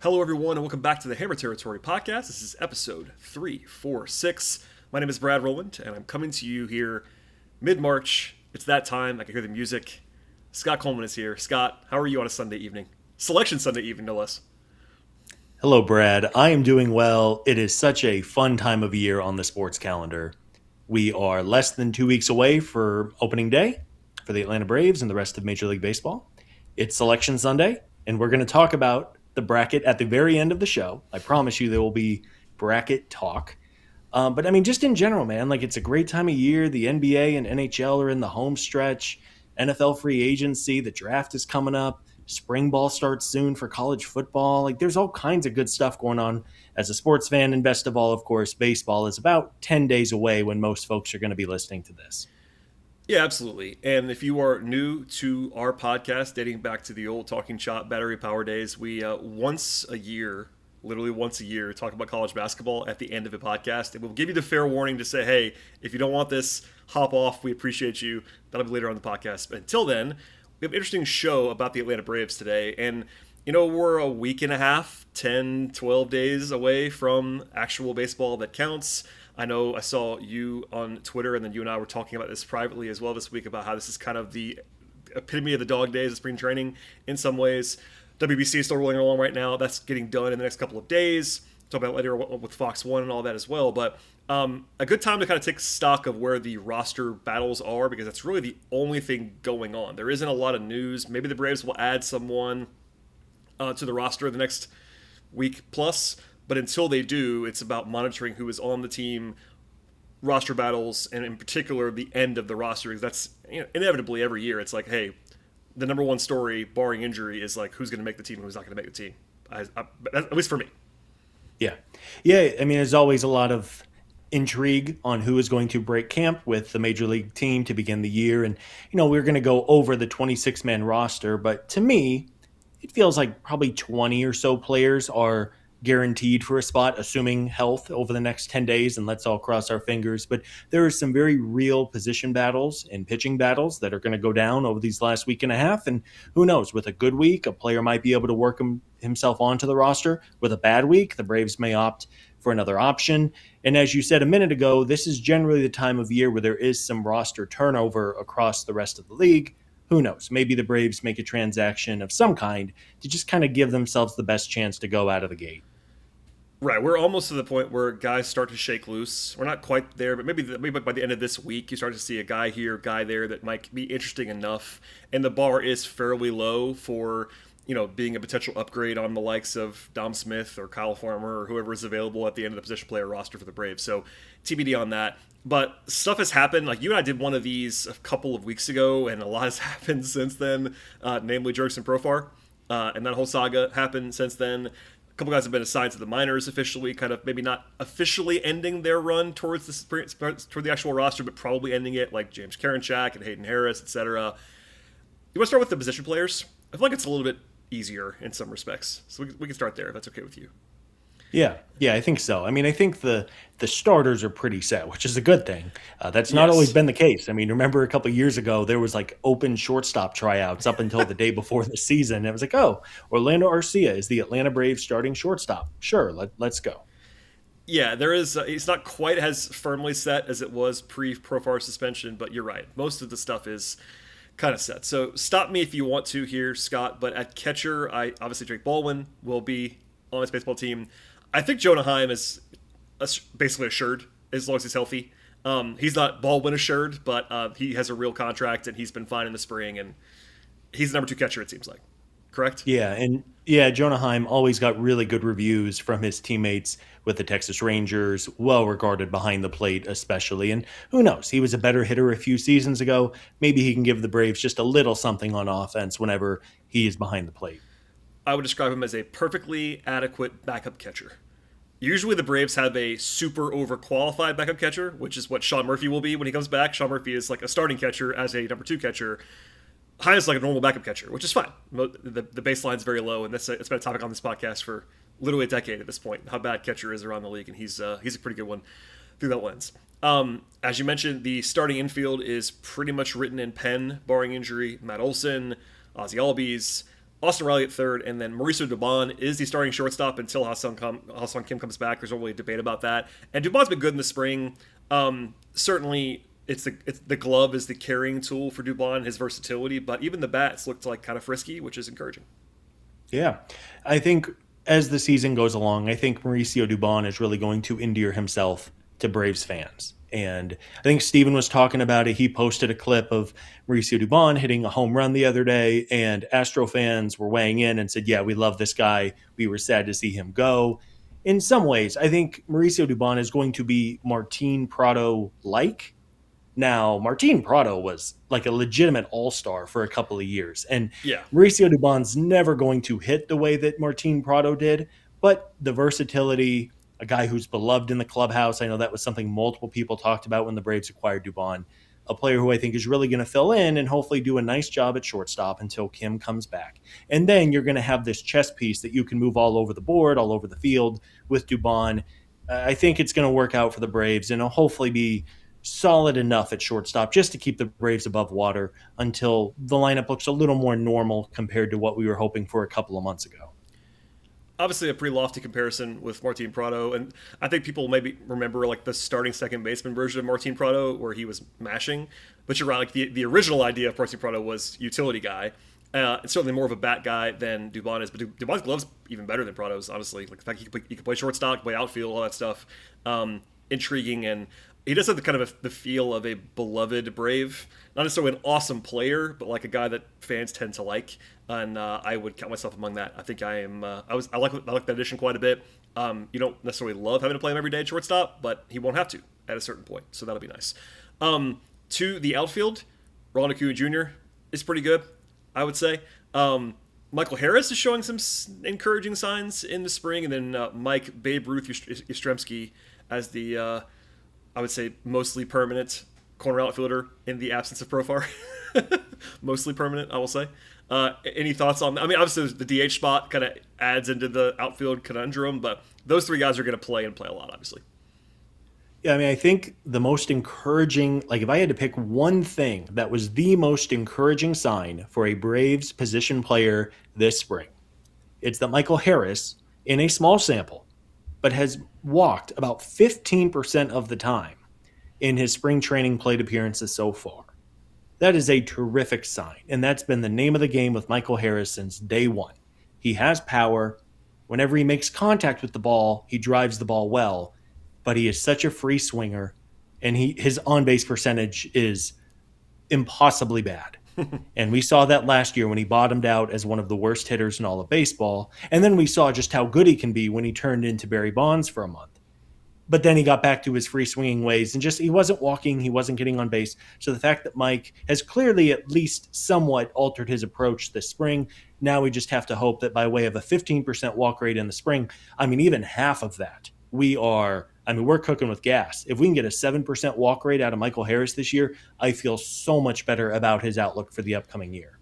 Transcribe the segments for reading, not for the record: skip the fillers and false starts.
Hello, everyone, and welcome back to the Hammer Territory podcast. This is episode 346. My name is Brad Rowland, and I'm coming to you here mid March. It's that time. I can hear the music. Scott Coleman is here. Scott, how are you on a Sunday evening? Selection Sunday evening, no less. Hello, Brad. I am doing well. It is such a fun time of year on the sports calendar. We are less than 2 weeks away for opening day for the Atlanta Braves and the rest of Major League Baseball. It's Selection Sunday, and we're going to talk about the bracket at the very end of the show. I promise you there will be bracket talk. But I mean, just in general, man, like it's a great time of year. The NBA and NHL are in the home stretch. NFL free agency, the draft is coming up. Spring ball starts soon for college football. Like there's all kinds of good stuff going on as a sports fan. And best of all, of course, baseball is about 10 days away when most folks are going to be listening to this. Yeah, absolutely. And if you are new to our podcast, dating back to the old Talking Shop Battery Power days, we once a year, literally once a year, talk about college basketball at the end of a podcast. And we'll give you the fair warning to say, hey, if you don't want this, hop off. We appreciate you. That'll be later on the podcast. But until then, we have an interesting show about the Atlanta Braves today. And, we're a week and a half, 10, 12 days away from actual baseball that counts. I know I saw you on Twitter, and then you and I were talking about this privately as well this week about how this is kind of the epitome of the dog days of spring training in some ways. WBC is still rolling along right now. That's getting done in the next couple of days. Talk about it later with Fox 1 and all that as well. But a good time to kind of take stock of where the roster battles are, because that's really the only thing going on. There isn't a lot of news. Maybe the Braves will add someone to the roster the next week plus. But until they do, it's about monitoring who is on the team, roster battles, and in particular the end of the roster. Because that's inevitably every year. It's like, hey, the number one story, barring injury, is like who's going to make the team and who's not going to make the team. At least for me. Yeah. Yeah. I mean, there's always a lot of intrigue on who is going to break camp with the major league team to begin the year. And, we're going to go over the 26-man roster. But to me, it feels like probably 20 or so players are guaranteed for a spot, assuming health over the next 10 days, and let's all cross our fingers. But there are some very real position battles and pitching battles that are going to go down over these last week and a half. And who knows, with a good week, a player might be able to work himself onto the roster. With a bad week, the Braves may opt for another option. And as you said a minute ago, this is generally the time of year where there is some roster turnover across the rest of the league. Who knows? Maybe the Braves make a transaction of some kind to just kind of give themselves the best chance to go out of the gate. Right, we're almost to the point where guys start to shake loose. We're not quite there, but maybe by the end of this week, you start to see a guy here, guy there that might be interesting enough, and the bar is fairly low for being a potential upgrade on the likes of Dom Smith or Kyle Farmer or whoever is available at the end of the position player roster for the Braves. So TBD on that. But stuff has happened. Like you and I did one of these a couple of weeks ago, and a lot has happened since then. Namely, Jurickson Profar, and that whole saga happened since then. Couple guys have been assigned to the minors officially, kind of maybe not officially ending their run towards toward the actual roster, but probably ending it, like James Karinchak and Hayden Harris, etc. You want to start with the position players? I feel like it's a little bit easier in some respects, so we can start there if that's okay with you. Yeah, I think so. I mean, I think the starters are pretty set, which is a good thing. That's not always Yes. been the case. I mean, remember a couple of years ago, there was like open shortstop tryouts up until the day before the season. It was like, oh, Orlando Arcia is the Atlanta Braves starting shortstop. Sure, let's go. Yeah, there is. It's not quite as firmly set as it was pre-Profar suspension, but you're right. Most of the stuff is kind of set. So stop me if you want to here, Scott. But at catcher, I obviously Drake Baldwin will be on this baseball team. I think Jonah Heim is basically assured as long as he's healthy. He's not Baldwin assured, but he has a real contract and he's been fine in the spring, and he's the number two catcher. It seems like, correct? Yeah, Jonah Heim always got really good reviews from his teammates with the Texas Rangers, well regarded behind the plate, especially. And who knows, he was a better hitter a few seasons ago. Maybe he can give the Braves just a little something on offense whenever he is behind the plate. I would describe him as a perfectly adequate backup catcher. Usually the Braves have a super overqualified backup catcher, which is what Sean Murphy will be when he comes back. Sean Murphy is like a starting catcher as a number two catcher. Heim is like a normal backup catcher, which is fine. The baseline is very low, and it's been a topic on this podcast for literally a decade at this point, how bad catcher is around the league, and he's a pretty good one through that lens. As you mentioned, the starting infield is pretty much written in pen, barring injury. Matt Olson, Ozzy Albies, Austin Riley at third, and then Mauricio Dubon is the starting shortstop until Ha-Sung Kim comes back. There's no really debate about that. And Dubon's been good in the spring. Certainly, it's the glove is the carrying tool for Dubon, his versatility, but even the bats looked like kind of frisky, which is encouraging. Yeah. I think as the season goes along, I think Mauricio Dubon is really going to endear himself to Braves fans. And I think Steven was talking about it. He posted a clip of Mauricio Dubon hitting a home run the other day, and Astro fans were weighing in and said, yeah, we love this guy. We were sad to see him go. In some ways, I think Mauricio Dubon is going to be Martin Prado like. Now, Martin Prado was like a legitimate all-star for a couple of years, and Yeah. Mauricio Dubon's never going to hit the way that Martin Prado did, but the versatility, a guy who's beloved in the clubhouse, I know that was something multiple people talked about when the Braves acquired Dubon, a player who I think is really going to fill in and hopefully do a nice job at shortstop until Kim comes back. And then you're going to have this chess piece that you can move all over the board, all over the field with Dubon. I think it's going to work out for the Braves, and it'll hopefully be solid enough at shortstop just to keep the Braves above water until the lineup looks a little more normal compared to what we were hoping for a couple of months ago. Obviously, a pretty lofty comparison with Martin Prado, and I think people maybe remember like the starting second baseman version of Martin Prado where he was mashing. But you're right, like the original idea of Martin Prado was utility guy. And certainly more of a bat guy than Dubon is, but Dubon's glove's even better than Prado's, honestly. Like the fact he can play shortstop, play outfield, all that stuff, intriguing, and he does have the kind of the feel of a beloved Brave, not necessarily an awesome player, but like a guy that fans tend to like, and I would count myself among that. I think I am. I like that addition quite a bit. You don't necessarily love having to play him every day at shortstop, but he won't have to at a certain point, so that'll be nice. To the outfield, Ronald Acuna Jr. is pretty good, I would say. Michael Harris is showing some encouraging signs in the spring, and then Mike Babe Ruth Yastrzemski as the I would say mostly permanent corner outfielder in the absence of Profar. Mostly permanent, I will say. Any thoughts on that? I mean, obviously the DH spot kind of adds into the outfield conundrum, but those three guys are going to play and play a lot, obviously. Yeah, I mean, I think the most encouraging, like if I had to pick one thing that was the most encouraging sign for a Braves position player this spring, it's that Michael Harris, in a small sample, but has walked about 15% of the time in his spring training plate appearances so far. That is a terrific sign, and that's been the name of the game with Michael Harris since day one. He has power. Whenever he makes contact with the ball, he drives the ball well, but he is such a free swinger, and his on-base percentage is impossibly bad. And we saw that last year when he bottomed out as one of the worst hitters in all of baseball. And then we saw just how good he can be when he turned into Barry Bonds for a month. But then he got back to his free swinging ways and just he wasn't walking, he wasn't getting on base. So the fact that Mike has clearly at least somewhat altered his approach this spring, now we just have to hope that by way of a 15% walk rate in the spring, I mean, even half of that, we're cooking with gas. If we can get a 7% walk rate out of Michael Harris this year, I feel so much better about his outlook for the upcoming year.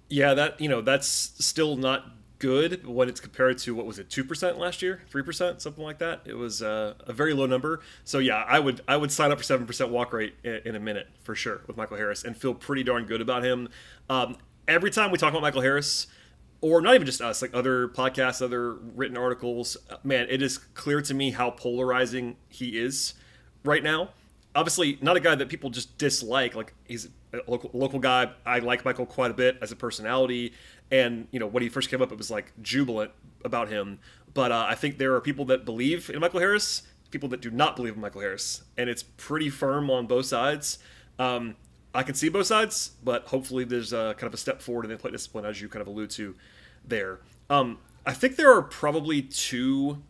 Yeah, that's still not good when it's compared to what was it, 2% last year, 3%, something like that. It was a very low number. So yeah, I would sign up for 7% walk rate in a minute for sure with Michael Harris and feel pretty darn good about him. Every time we talk about Michael Harris, or not even just us, like other podcasts, other written articles, man, it is clear to me how polarizing he is right now. Obviously, not a guy that people just dislike. Like, he's a local guy. I like Michael quite a bit as a personality. And, when he first came up, it was like jubilant about him. But I think there are people that believe in Michael Harris, people that do not believe in Michael Harris. And it's pretty firm on both sides. I can see both sides, but hopefully there's kind of a step forward in the plate discipline, as you kind of allude to there. I think there are probably two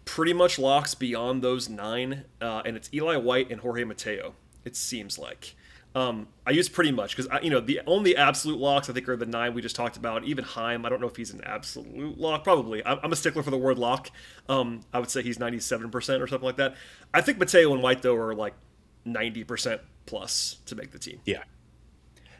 pretty much locks beyond those nine, and it's Eli White and Jorge Mateo, it seems like. I use pretty much because, the only absolute locks I think are the nine we just talked about. Even Heim, I don't know if he's an absolute lock. Probably. I'm a stickler for the word lock. I would say he's 97% or something like that. I think Mateo and White, though, are like 90% plus to make the team. Yeah,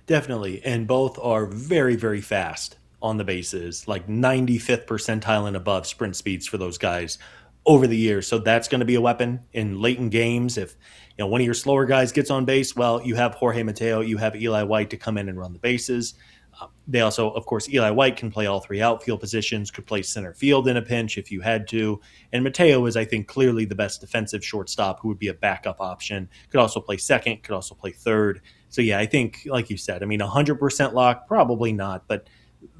definitely. And both are very, very fast on the bases, like 95th percentile and above sprint speeds for those guys over the years. So that's going to be a weapon in late in games. If one of your slower guys gets on base, well, you have Jorge Mateo, you have Eli White to come in and run the bases. They also, of course, Eli White can play all three outfield positions, could play center field in a pinch if you had to. And Mateo is, I think, clearly the best defensive shortstop who would be a backup option. Could also play second, could also play third. So, yeah, I think, like you said, I mean, 100% lock, probably not, but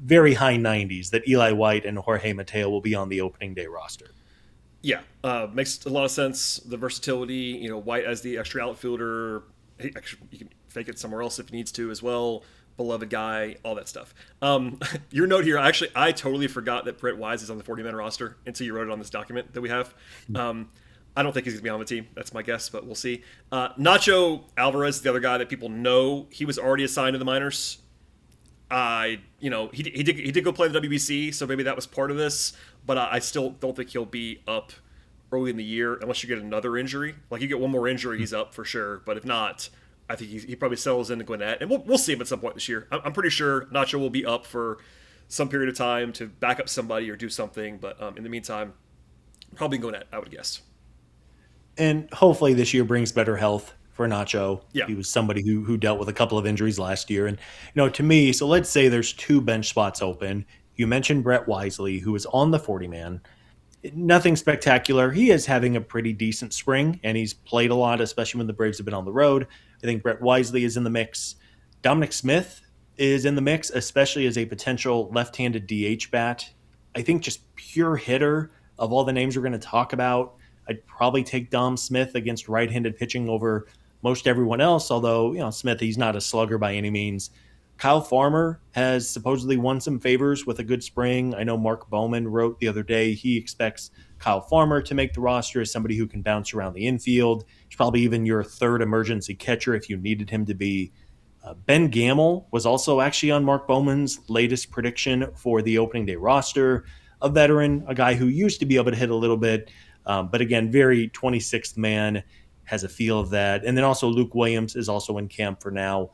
very high 90s that Eli White and Jorge Mateo will be on the opening day roster. Yeah, makes a lot of sense. The versatility, White as the extra outfielder, you can fake it somewhere else if he needs to as well. Beloved guy, all that stuff. Your note here, actually, I totally forgot that Brett Wise is on the 40-man roster until you wrote it on this document that we have. I don't think he's going to be on the team. That's my guess, but we'll see. Nacho Alvarez, the other guy that people know, he was already assigned to the minors. He did go play the WBC, so maybe that was part of this. But I still don't think he'll be up early in the year unless you get another injury. Like you get one more injury, he's up for sure. But if not, I think he probably settles into Gwinnett, and we'll see him at some point this year. I'm pretty sure Nacho will be up for some period of time to back up somebody or do something. But in the meantime, probably Gwinnett, I would guess. And hopefully this year brings better health for Nacho. Yeah. He was somebody who dealt with a couple of injuries last year. And, to me, so let's say there's two bench spots open. You mentioned Brett Wisely, who is on the 40-man. Nothing spectacular. He is having a pretty decent spring, and he's played a lot, especially when the Braves have been on the road. I think Brett Wisely is in the mix. Dominic Smith is in the mix, especially as a potential left-handed DH bat. I think just pure hitter of all the names we're going to talk about, I'd probably take Dom Smith against right-handed pitching over most everyone else, although, Smith, he's not a slugger by any means. Kyle Farmer has supposedly won some favors with a good spring. I know Mark Bowman wrote the other day he expects Kyle Farmer to make the roster as somebody who can bounce around the infield. He's probably even your third emergency catcher if you needed him to be. Ben Gamel was also actually on Mark Bowman's latest prediction for the opening day roster. A veteran, a guy who used to be able to hit a little bit, but again, very 26th man, has a feel of that. And then also Luke Williams is also in camp for now.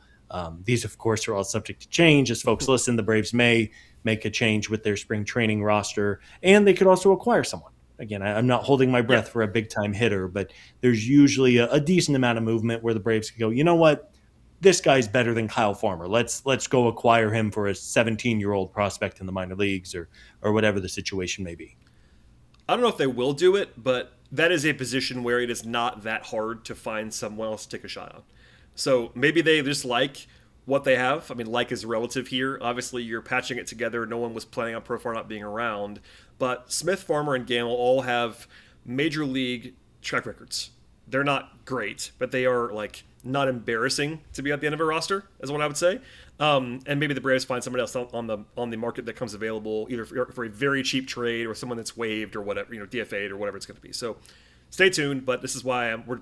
These, of course, are all subject to change. As folks listen, the Braves may make a change with their spring training roster, and they could also acquire someone. Again, I'm not holding my breath for a big-time hitter, but there's usually a decent amount of movement where the Braves can go, you know what? This guy's better than Kyle Farmer. Let's go acquire him for a 17-year-old prospect in the minor leagues or whatever the situation may be. I don't know if they will do it, but that is a position where it is not that hard to find someone else to take a shot on. So maybe they just like what they have. I mean, like is relative here. Obviously, you're patching it together. No one was planning on Profar not being around. But Smith, Farmer, and Gamel all have major league track records. They're not great, but they are like not embarrassing to be at the end of a roster, is what I would say. And maybe the Braves find somebody else on the market that comes available, either for a very cheap trade or someone that's waived or whatever, DFA'd or whatever it's going to be. So stay tuned. But this is why we're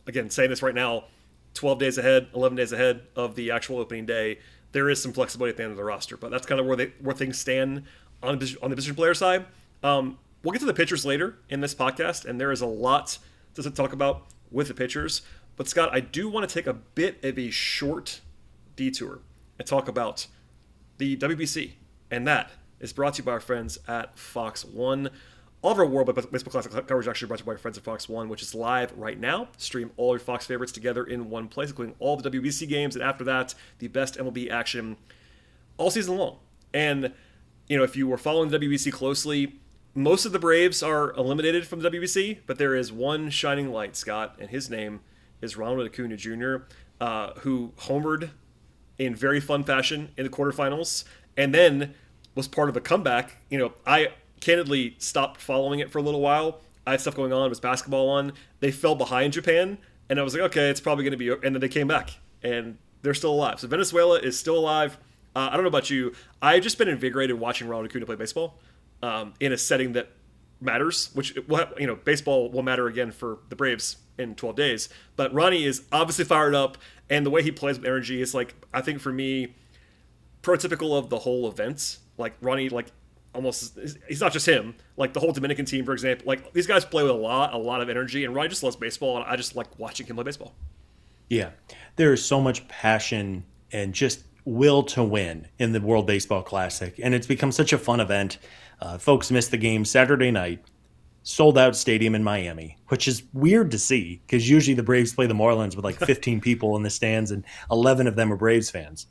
again saying this right now. 12 days ahead, 11 days ahead of the actual opening day, there is some flexibility at the end of the roster. But that's kind of where things stand on the position player side. We'll get to the pitchers later in this podcast, and there is a lot to talk about with the pitchers. But Scott, I do want to take a bit of a short detour and talk about the WBC, and that is brought to you by our friends at Fox One. All of our World Baseball Classic coverage is actually brought to you by our friends at Fox One, which is live right now. Stream all your Fox favorites together in one place, including all the WBC games, and after that, the best MLB action all season long. And, if you were following the WBC closely, most of the Braves are eliminated from the WBC, but there is one shining light, Scott, and his name is Ronald Acuna Jr., who homered in very fun fashion in the quarterfinals, and then was part of a comeback. I candidly stopped following it for a little while. I had stuff going on, it was basketball on. They fell behind Japan, and I was like, okay, it's probably going to be, and then they came back, and they're still alive. So Venezuela is still alive. I don't know about you. I've just been invigorated watching Ronald Acuna play baseball in a setting that matters, which, baseball will matter again for the Braves in 12 days. But Ronnie is obviously fired up, and the way he plays with energy is, I think for me, prototypical of the whole event. Ronnie, almost, he's not just him. The whole Dominican team, for example. These guys play with a lot of energy, and Ronnie just loves baseball, and I just like watching him play baseball. Yeah, there is so much passion and just will to win in the World Baseball Classic, and it's become such a fun event. Folks missed the game Saturday night, sold out stadium in Miami, which is weird to see because usually the Braves play the Marlins with 15 people in the stands, and 11 of them are Braves fans.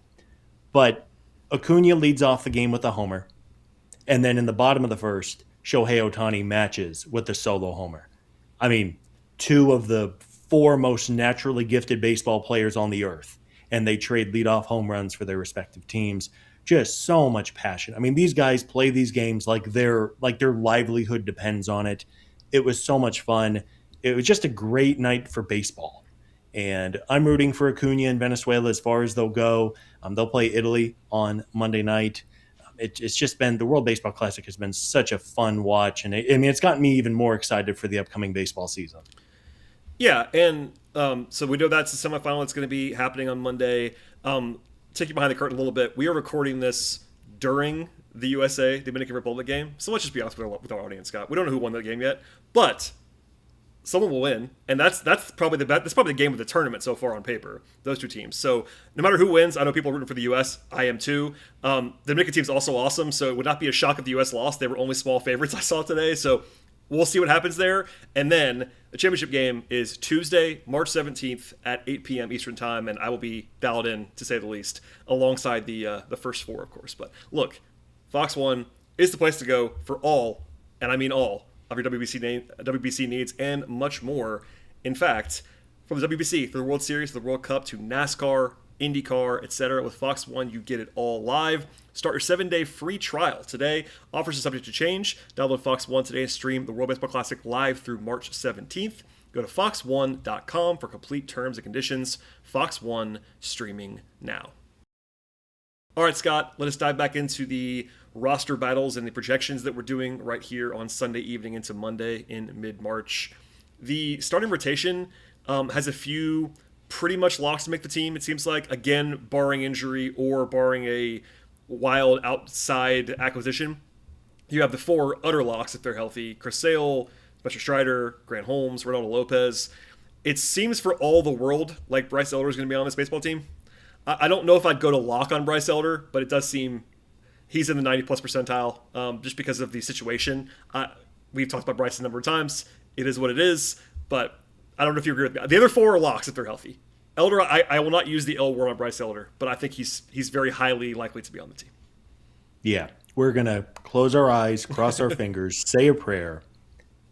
But Acuna leads off the game with a homer. And then in the bottom of the first, Shohei Ohtani matches with the solo homer. I mean, two of the four most naturally gifted baseball players on the earth, and they trade leadoff home runs for their respective teams. Just so much passion. I mean, these guys play these games like their livelihood depends on it. It was so much fun. It was just a great night for baseball. And I'm rooting for Acuna and Venezuela as far as they'll go. They'll play Italy on Monday night. It's just been the World Baseball Classic has been such a fun watch, and it's gotten me even more excited for the upcoming baseball season. Yeah, and so we know that's the semifinal. It's going to be happening on Monday. Take you behind the curtain a little bit. We are recording this during the USA Dominican Republic game, so let's just be honest with our audience, Scott. We don't know who won that game yet, but someone will win, and that's probably the game of the tournament so far on paper. Those two teams. So no matter who wins, I know people are rooting for the U.S. I am too. The Dominican team's also awesome, so it would not be a shock if the U.S. lost. They were only small favorites I saw today, so we'll see what happens there. And then the championship game is Tuesday, March 17th at 8 p.m. Eastern time, and I will be dialed in, to say the least, alongside the first four, of course. But look, Fox One is the place to go for all, and I mean all, of your WBC needs and much more. In fact, from the WBC, through the World Series, the World Cup, to NASCAR, IndyCar, etc. With Fox One, you get it all live. Start your 7-day free trial today. Offers are subject to change. Download Fox One today and stream the World Baseball Classic live through March 17th. Go to fox1.com for complete terms and conditions. Fox One, streaming now. All right, Scott, let us dive back into the roster battles and the projections that we're doing right here on Sunday evening into Monday in mid-March. The starting rotation has a few pretty much locks to make the team, it seems like, again, barring injury or barring a wild outside acquisition. You have the four utter locks if they're healthy: Chris Sale, Spencer Strider, Grant Holmes, Ronaldo Lopez. It seems for all the world like Bryce Elder is going to be on this baseball team. I don't know if I'd go to lock on Bryce Elder, but it does seem he's in the 90-plus percentile just because of the situation. We've talked about Bryce a number of times. It is what it is, but I don't know if you agree with me. The other four are locks if they're healthy. Elder, I will not use the L word on Bryce Elder, but I think he's very highly likely to be on the team. Yeah, we're going to close our eyes, cross our fingers, say a prayer,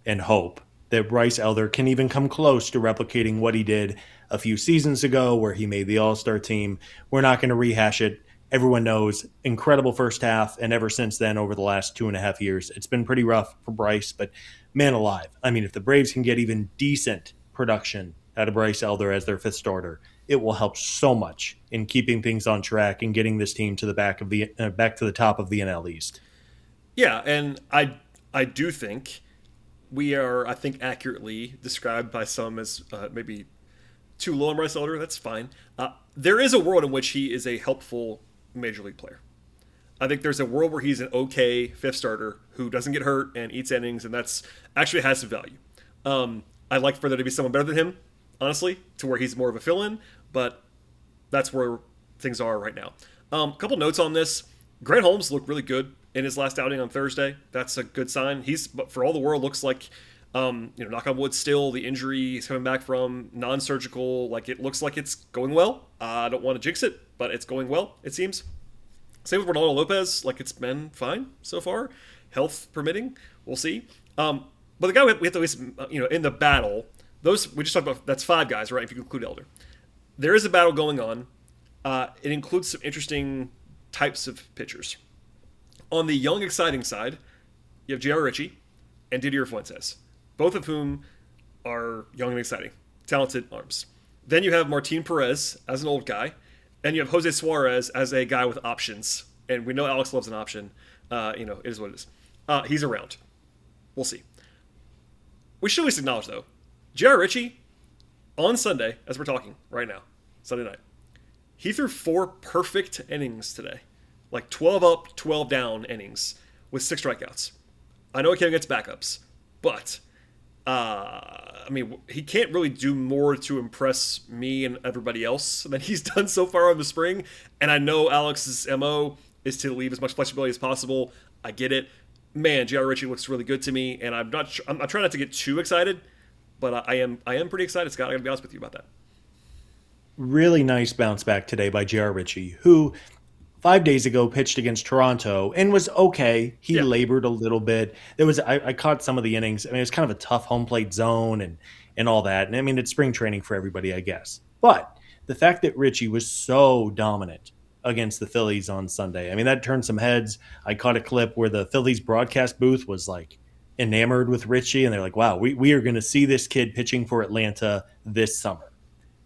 and hope that Bryce Elder can even come close to replicating what he did a few seasons ago where he made the All-Star team. We're not going to rehash it. Everyone knows, incredible first half, and ever since then, over the last 2.5 years, it's been pretty rough for Bryce, but man alive. I mean, if the Braves can get even decent production out of Bryce Elder as their fifth starter, it will help so much in keeping things on track and getting this team to the back to the top of the NL East. Yeah, and I do think we are, I think, accurately described by some as maybe too low on Bryce Elder. That's fine. There is a world in which he is a helpful major league player. I think there's a world where he's an okay fifth starter who doesn't get hurt and eats innings, and that's actually has some value. I'd like for there to be someone better than him, honestly, to where he's more of a fill-in, but that's where things are right now. A couple notes on this. Grant Holmes looked really good in his last outing on Thursday. That's a good sign. But for all the world, looks like, knock on wood, still the injury he's coming back from, non-surgical. Like, it looks like it's going well. I don't want to jinx it, but it's going well, it seems. Same with Ronaldo Lopez. Like, it's been fine so far, health permitting. We'll see. But the guy we have to at least, in the battle, those we just talked about, that's five guys, right? If you include Elder. There is a battle going on. It includes some interesting types of pitchers. On the young, exciting side, you have J.R. Ritchie and Didier Fuentes, both of whom are young and exciting, talented arms. Then you have Martin Perez as an old guy, and you have Jose Suarez as a guy with options. And we know Alex loves an option. It is what it is. He's around. We'll see. We should at least acknowledge, though, J.R. Ritchie, on Sunday, as we're talking right now, Sunday night, he threw 4 perfect innings today. Like 12 up, 12 down innings with 6 strikeouts. I know he came against backups, but he can't really do more to impress me and everybody else than he's done so far in the spring. And I know Alex's MO is to leave as much flexibility as possible. I get it. Man, J.R. Ritchie looks really good to me, and I'm trying not to get too excited, but I am pretty excited, Scott. I gotta be honest with you about that. Really nice bounce back today by J.R. Ritchie, who 5 days ago pitched against Toronto and was okay. He Yeah. labored a little bit. I caught some of the innings. I mean, it's kind of a tough home plate zone and all that. And I mean, it's spring training for everybody, I guess. But the fact that Richie was so dominant against the Phillies on Sunday, I mean, that turned some heads. I caught a clip where the Phillies broadcast booth was like enamored with Richie, and they're like, wow, we are going to see this kid pitching for Atlanta this summer.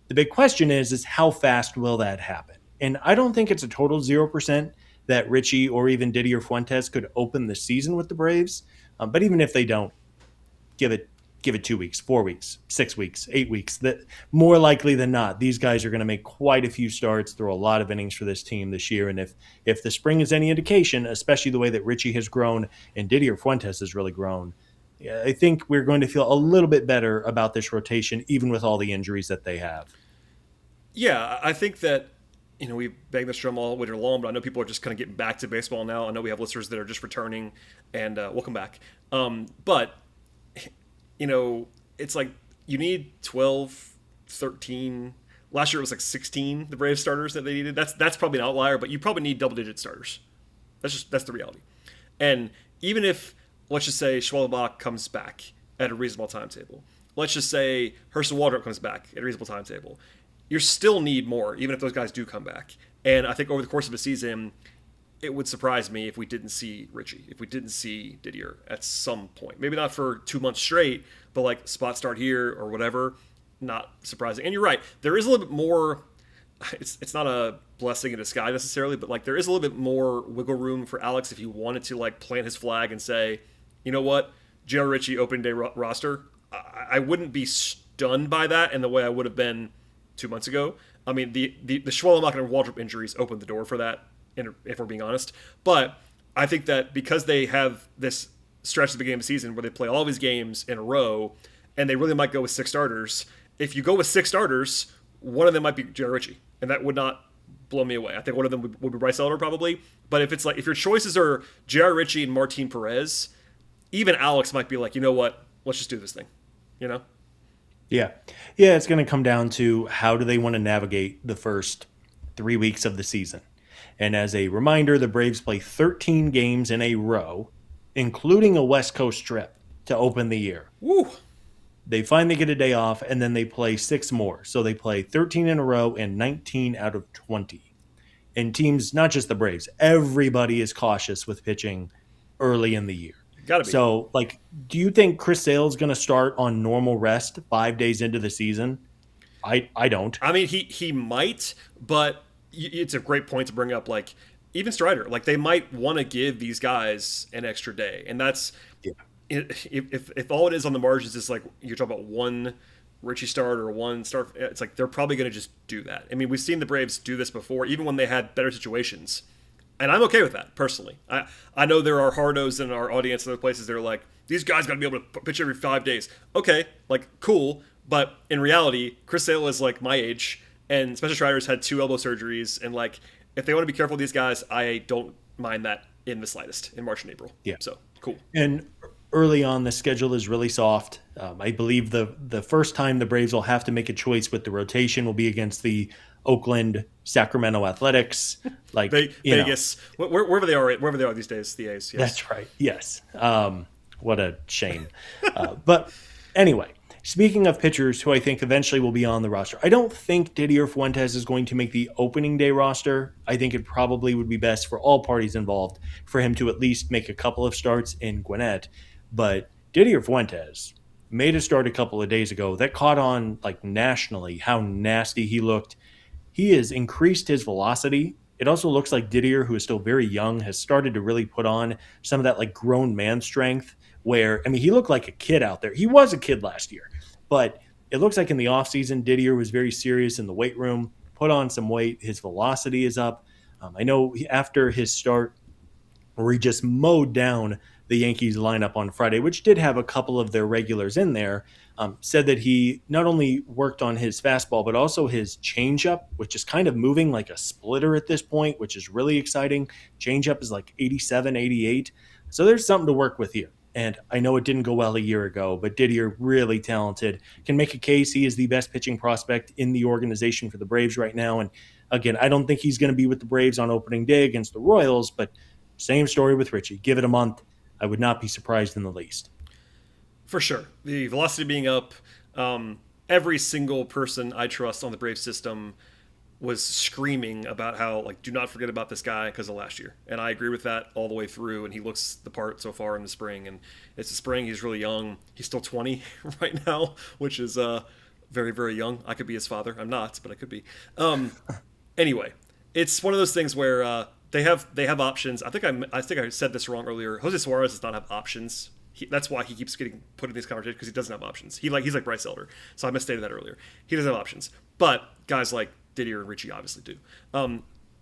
The big question is how fast will that happen? And I don't think it's a total 0% that Richie or even Didier Fuentes could open the season with the Braves. But even if they don't, give it give it 2 weeks, 4 weeks, 6 weeks, 8 weeks. That more likely than not, these guys are going to make quite a few starts, throw a lot of innings for this team this year. And if the spring is any indication, especially the way that Richie has grown and Didier Fuentes has really grown, yeah, I think we're going to feel a little bit better about this rotation, even with all the injuries that they have. Yeah, I think that we bang this drum all winter long, but I know people are just kind of getting back to baseball now. I know we have listeners that are just returning, and welcome back. But it's like you need 12, 13. Last year it was like 16. The Braves starters that they needed. That's probably an outlier, but you probably need double-digit starters. That's the reality. And even if, let's just say, Schwalbach comes back at a reasonable timetable, let's just say Herschel Waldrop comes back at a reasonable timetable, you still need more, even if those guys do come back. And I think over the course of a season, it would surprise me if we didn't see Richie, if we didn't see Didier at some point. Maybe not for 2 months straight, but like spot start here or whatever. Not surprising. And you're right, there is a little bit more. It's not a blessing in disguise necessarily, but like there is a little bit more wiggle room for Alex if he wanted to like plant his flag and say, you know what, J.R. Richie opening day roster. I wouldn't be stunned by that in the way I would have been 2 months ago. I mean, the Schwalbach and Waldrop injuries opened the door for that, if we're being honest. But I think that because they have this stretch at the beginning of the season where they play all these games in a row, and they really might go with 6 starters. If you go with 6 starters, one of them might be J.R. Richie, and that would not blow me away. I think one of them would be Bryce Elder probably. But if it's like if your choices are J.R. Richie and Martin Perez, even Alex might be like, you know what, let's just do this thing, you know. Yeah. Yeah, it's going to come down to how do they want to navigate the first 3 weeks of the season. And as a reminder, the Braves play 13 games in a row, including a West Coast trip to open the year. Woo! They finally get a day off, and then they play 6 more. So they play 13 in a row and 19 out of 20. And teams, not just the Braves, everybody is cautious with pitching early in the year. Gotta be. So, like, do you think Chris Sale's going to start on normal rest 5 days into the season? I don't. I mean, he might, but it's a great point to bring up. Like, even Strider, like they might want to give these guys an extra day, and that's if all it is on the margins is like you're talking about one Richie start or one start. It's like they're probably going to just do that. I mean, we've seen the Braves do this before, even when they had better situations. And I'm okay with that, personally. I know there are hardos in our audience and other places that are like, these guys got to be able to pitch every 5 days. Okay, like, cool. But in reality, Chris Sale is like my age, and Spencer Strider's had 2 elbow surgeries. And like, if they want to be careful with these guys, I don't mind that in the slightest in March and April. Yeah. So, cool. And early on, the schedule is really soft. I believe the first time the Braves will have to make a choice with the rotation will be against the Oakland, Sacramento Athletics, like Vegas, wherever they are these days. The A's. Yes. That's right. Yes. What a shame. But anyway, speaking of pitchers who I think eventually will be on the roster, I don't think Didier Fuentes is going to make the opening day roster. I think it probably would be best for all parties involved for him to at least make a couple of starts in Gwinnett. But Didier Fuentes made a start a couple of days ago that caught on like nationally how nasty he looked. He has increased his velocity. It also looks like Didier, who is still very young, has started to really put on some of that like grown man strength where, I mean, he looked like a kid out there. He was a kid last year, but it looks like in the offseason, Didier was very serious in the weight room, put on some weight. His velocity is up. I know after his start where he just mowed down the Yankees lineup on Friday, which did have a couple of their regulars in there, said that he not only worked on his fastball, but also his changeup, which is kind of moving like a splitter at this point, which is really exciting. Changeup is like 87, 88. So there's something to work with here. And I know it didn't go well a year ago, but Didier, really talented, can make a case. He is the best pitching prospect in the organization for the Braves right now. And Again, I don't think he's going to be with the Braves on opening day against the Royals, but same story with Richie. Give it a month. I would not be surprised in the least. For sure. The velocity being up, every single person I trust on the Brave system was screaming about how, like, do not forget about this guy because of last year. And I agree with that all the way through. And he looks the part so far in the spring. And it's the spring. He's really young. He's still 20 right now, which is very, very young. I could be his father. I'm not, but I could be. Anyway, it's one of those things where they have options. I think I said this wrong earlier. Jose Suarez does not have options. That's why he keeps getting put in these conversations, because he doesn't have options. He's like Bryce Elder. So I misstated that earlier. He doesn't have options, but guys like Didier and Richie obviously do.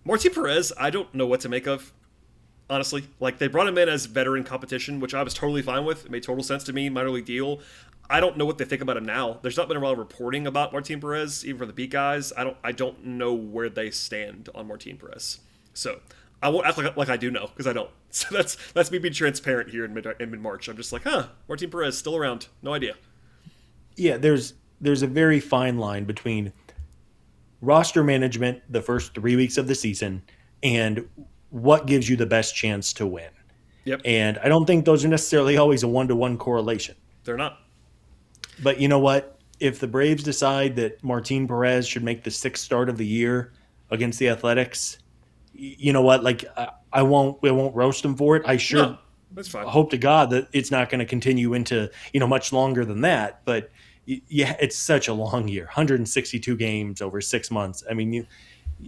Martin Perez, I don't know what to make of, honestly. Like, they brought him in as veteran competition, which I was totally fine with. It made total sense to me. Minor league deal. I don't know what they think about him now. There's not been a lot of reporting about Martin Perez, even from the beat guys. I don't know where they stand on Martin Perez. So I won't act like I do know, because I don't. So that's me being transparent here in mid March. I'm just like, Martin Perez still around. No idea. Yeah, there's a very fine line between roster management the first 3 weeks of the season and what gives you the best chance to win. Yep. And I don't think those are necessarily always a 1-to-1 correlation. They're not. But you know what? If the Braves decide that Martin Perez should make the 6th start of the year against the Athletics, you know what? Like, I won't roast him for it. I sure No, that's fine. hope to God that it's not going to continue into, much longer than that. But yeah, it's such a long year, 162 games over 6 months. I mean,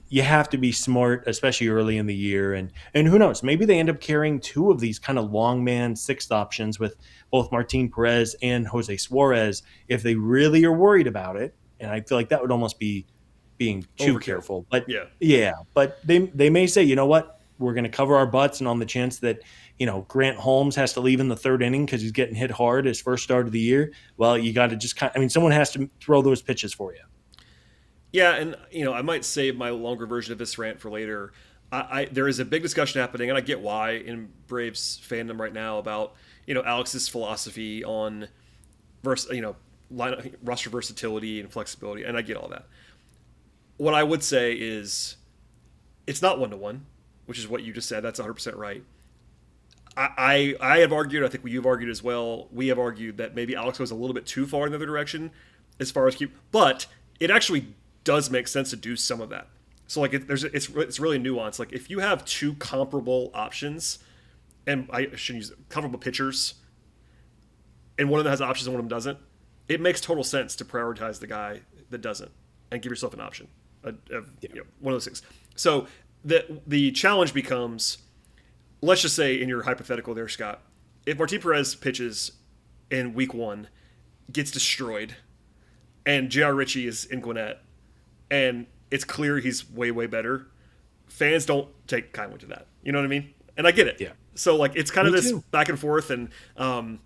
you have to be smart, especially early in the year. And who knows, maybe they end up carrying 2 of these kind of long man 6th options with both Martin Perez and Jose Suarez if they really are worried about it. And I feel like that would almost be being too careful. But but they may say, you know what, we're going to cover our butts, and on the chance that, Grant Holmes has to leave in the 3rd inning because he's getting hit hard his first start of the year, well, you got to just someone has to throw those pitches for you. Yeah, and I might save my longer version of this rant for later. There is a big discussion happening, and I get why, in Braves fandom right now about Alex's philosophy on roster versatility and flexibility, and I get all that. What I would say is, it's not 1-to-1, which is what you just said. That's 100% right. I have argued, I think you've argued as well, we have argued that maybe Alex goes a little bit too far in the other direction as far as but it actually does make sense to do some of that. So like it's really nuanced. Like, if you have 2 comparable options, and I shouldn't use comparable pitchers, and one of them has options and one of them doesn't, it makes total sense to prioritize the guy that doesn't and give yourself an option. One of those things. So the challenge becomes, let's just say in your hypothetical there, Scott, if Martin Perez pitches in week 1, gets destroyed, and J.R. Ritchie is in Gwinnett, and it's clear he's way, way better, fans don't take kindly to that. You know what I mean? And I get it. Yeah. So like, it's kind of this too. back and forth, and that's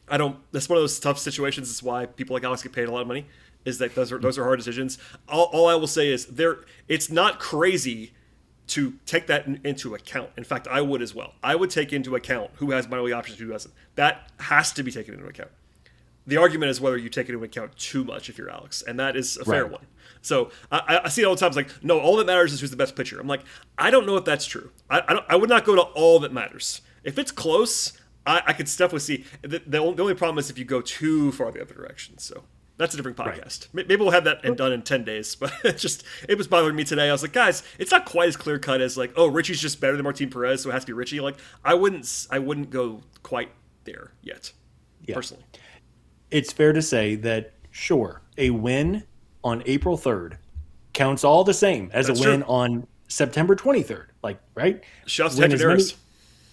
one of those tough situations. It's why people like Alex get paid a lot of money, is that those are hard decisions. All I will say is it's not crazy to take that into account. In fact, I would as well. I would take into account who has minor league options, who doesn't. That has to be taken into account. The argument is whether you take it into account too much if you're Alex, and that is a fair one. So I see it all the time. It's like, no, all that matters is who's the best pitcher. I'm like, I don't know if that's true. I would not go to all that matters. If it's close, I could definitely see. The only problem is if you go too far the other direction. So that's a different podcast. Right. Maybe we'll have that done in 10 days. But it was bothering me today. I was like, guys, it's not quite as clear cut as like, oh, Richie's just better than Martin Perez, so it has to be Richie. Like, I wouldn't go quite there yet, personally. It's fair to say that, sure, a win on April 3rd counts all the same as that's a win on September 23rd. Like, right? Shouts to Hector Neris.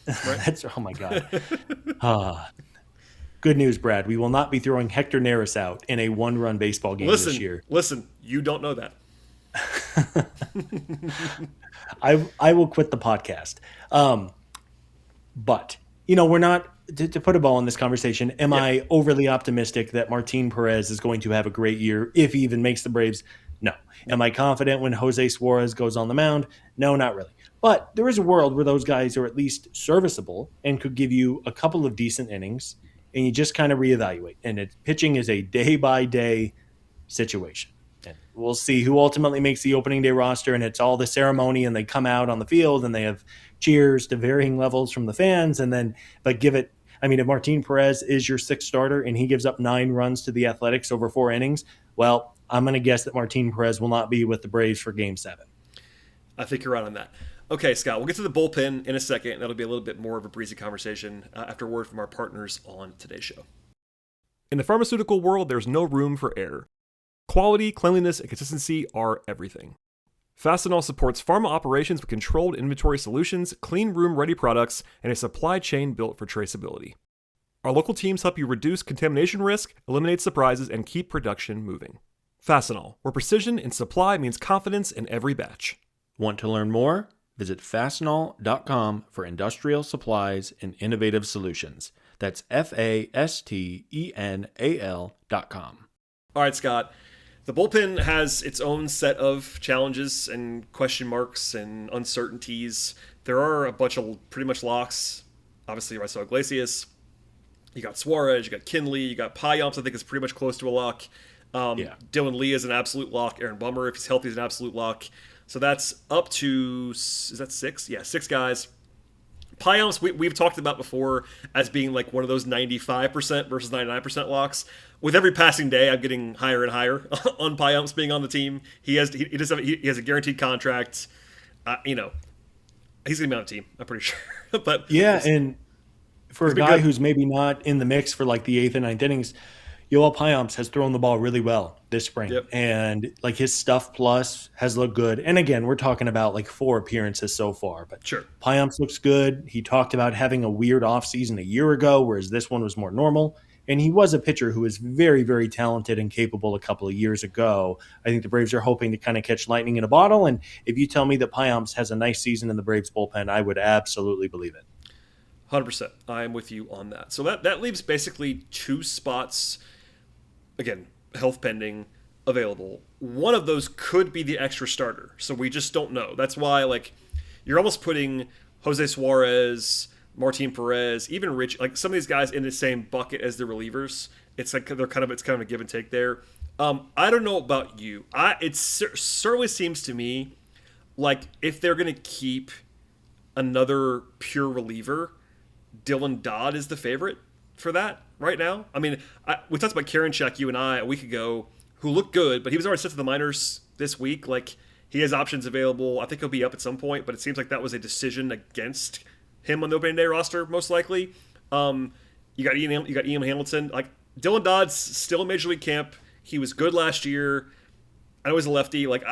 Right? That's, oh my God. Good news, Brad. We will not be throwing Hector Neris out in a 1-run baseball game this year. Listen, you don't know that. I will quit the podcast. But, we're not, to put a ball in this conversation, am I overly optimistic that Martin Perez is going to have a great year if he even makes the Braves? No. Am I confident when Jose Suarez goes on the mound? No, not really. But there is a world where those guys are at least serviceable and could give you a couple of decent innings, and you just kind of reevaluate. And pitching is a day-by-day situation. And we'll see who ultimately makes the opening day roster. And it's all the ceremony, and they come out on the field and they have cheers to varying levels from the fans. And then, but give it, I mean, if Martin Perez is your sixth starter and he gives up 9 runs to the Athletics over 4 innings, well, I'm going to guess that Martin Perez will not be with the Braves for game 7. I think you're right on that. Okay, Scott, we'll get to the bullpen in a second. That'll be a little bit more of a breezy conversation after a word from our partners on today's show. In the pharmaceutical world, there's no room for error. Quality, cleanliness, and consistency are everything. Fastenal supports pharma operations with controlled inventory solutions, clean room-ready products, and a supply chain built for traceability. Our local teams help you reduce contamination risk, eliminate surprises, and keep production moving. Fastenal, where precision in supply means confidence in every batch. Want to learn more? Visit fastenal.com for industrial supplies and innovative solutions. That's FASTENAL.com. All right, Scott. The bullpen has its own set of challenges and question marks and uncertainties. There are a bunch of pretty much locks. Obviously, Raisel Iglesias. You got Suarez, you got Kinley, you got Payamps, I think is pretty much close to a lock. Dylan Lee is an absolute lock. Aaron Bummer, if he's healthy, is an absolute lock. So that's up to, is that 6? Yeah, 6 guys. Payamps, we've talked about before as being like one of those 95% versus 99% locks. With every passing day, I'm getting higher and higher on Payamps being on the team. He has a guaranteed contract. He's going to be on the team, I'm pretty sure. But yeah, and for a guy who's maybe not in the mix for like the 8th and 9th innings, Yoel Payamps has thrown the ball really well this spring. Yep. And like his stuff plus has looked good. And again, we're talking about like 4 appearances so far, but sure. Payamps looks good. He talked about having a weird offseason a year ago, whereas this one was more normal. And he was a pitcher who was very, very talented and capable a couple of years ago. I think the Braves are hoping to kind of catch lightning in a bottle. And if you tell me that Payamps has a nice season in the Braves bullpen, I would absolutely believe it. 100%. I am with you on that. So that leaves basically 2 spots, again, health pending, available. One of those could be the extra starter. So we just don't know. That's why, like, you're almost putting Jose Suarez, Martin Perez, even Rich, like some of these guys in the same bucket as the relievers. It's like it's kind of a give and take there. I don't know about you. It certainly seems to me like if they're going to keep another pure reliever, Dylan Dodd is the favorite for that right now. I mean, we talked about Karinchak, you and I, a week ago, who looked good, but he was already set to the minors this week. Like, he has options available. I think he'll be up at some point, but it seems like that was a decision against him on the opening day roster, most likely. You got Ian Hamilton. Like, Dylan Dodd's still in Major League camp. He was good last year. I know he's a lefty. Like,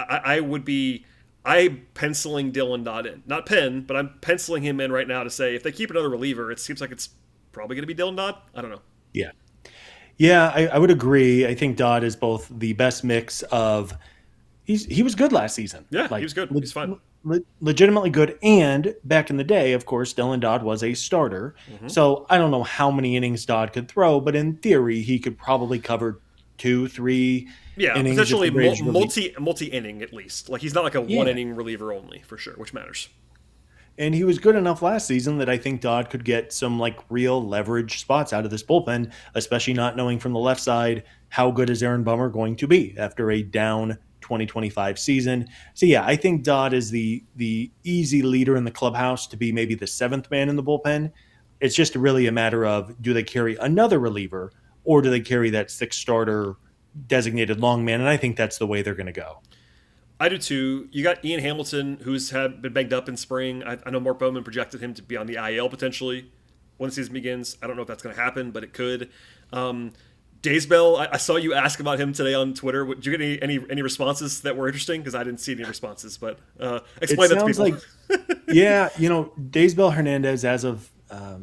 I'm penciling Dylan Dodd in. Not pen, but I'm penciling him in right now to say if they keep another reliever, it seems like it's probably going to be Dylan Dodd. I don't know. Yeah. Yeah, I would agree. I think Dodd is both the best mix of he was good last season. Yeah, he was good. He's fine. Legitimately good. And back in the day, of course, Dylan Dodd was a starter. Mm-hmm. So I don't know how many innings Dodd could throw, but in theory, he could probably cover 2-3 innings. Potentially multi-inning at least. Like, he's not like a one-inning reliever only, for sure, which matters. And he was good enough last season that I think Dodd could get some like real leverage spots out of this bullpen, especially not knowing from the left side how good is Aaron Bummer going to be after a down 2025 season. So yeah, I think Dodd is the easy leader in the clubhouse to be maybe the 7th man in the bullpen. It's just really a matter of, do they carry another reliever or do they carry that 6th starter designated long man? And I think that's the way they're going to go. I do too. You got Ian Hamilton, who's been banged up in spring. I know Mark Bowman projected him to be on the IL potentially when the season begins. I don't know if that's going to happen, but it could. Daysbell, I saw you ask about him today on Twitter. Did you get any responses that were interesting? Because I didn't see any responses, but explain that to people. Yeah, Daysbell Hernandez, as of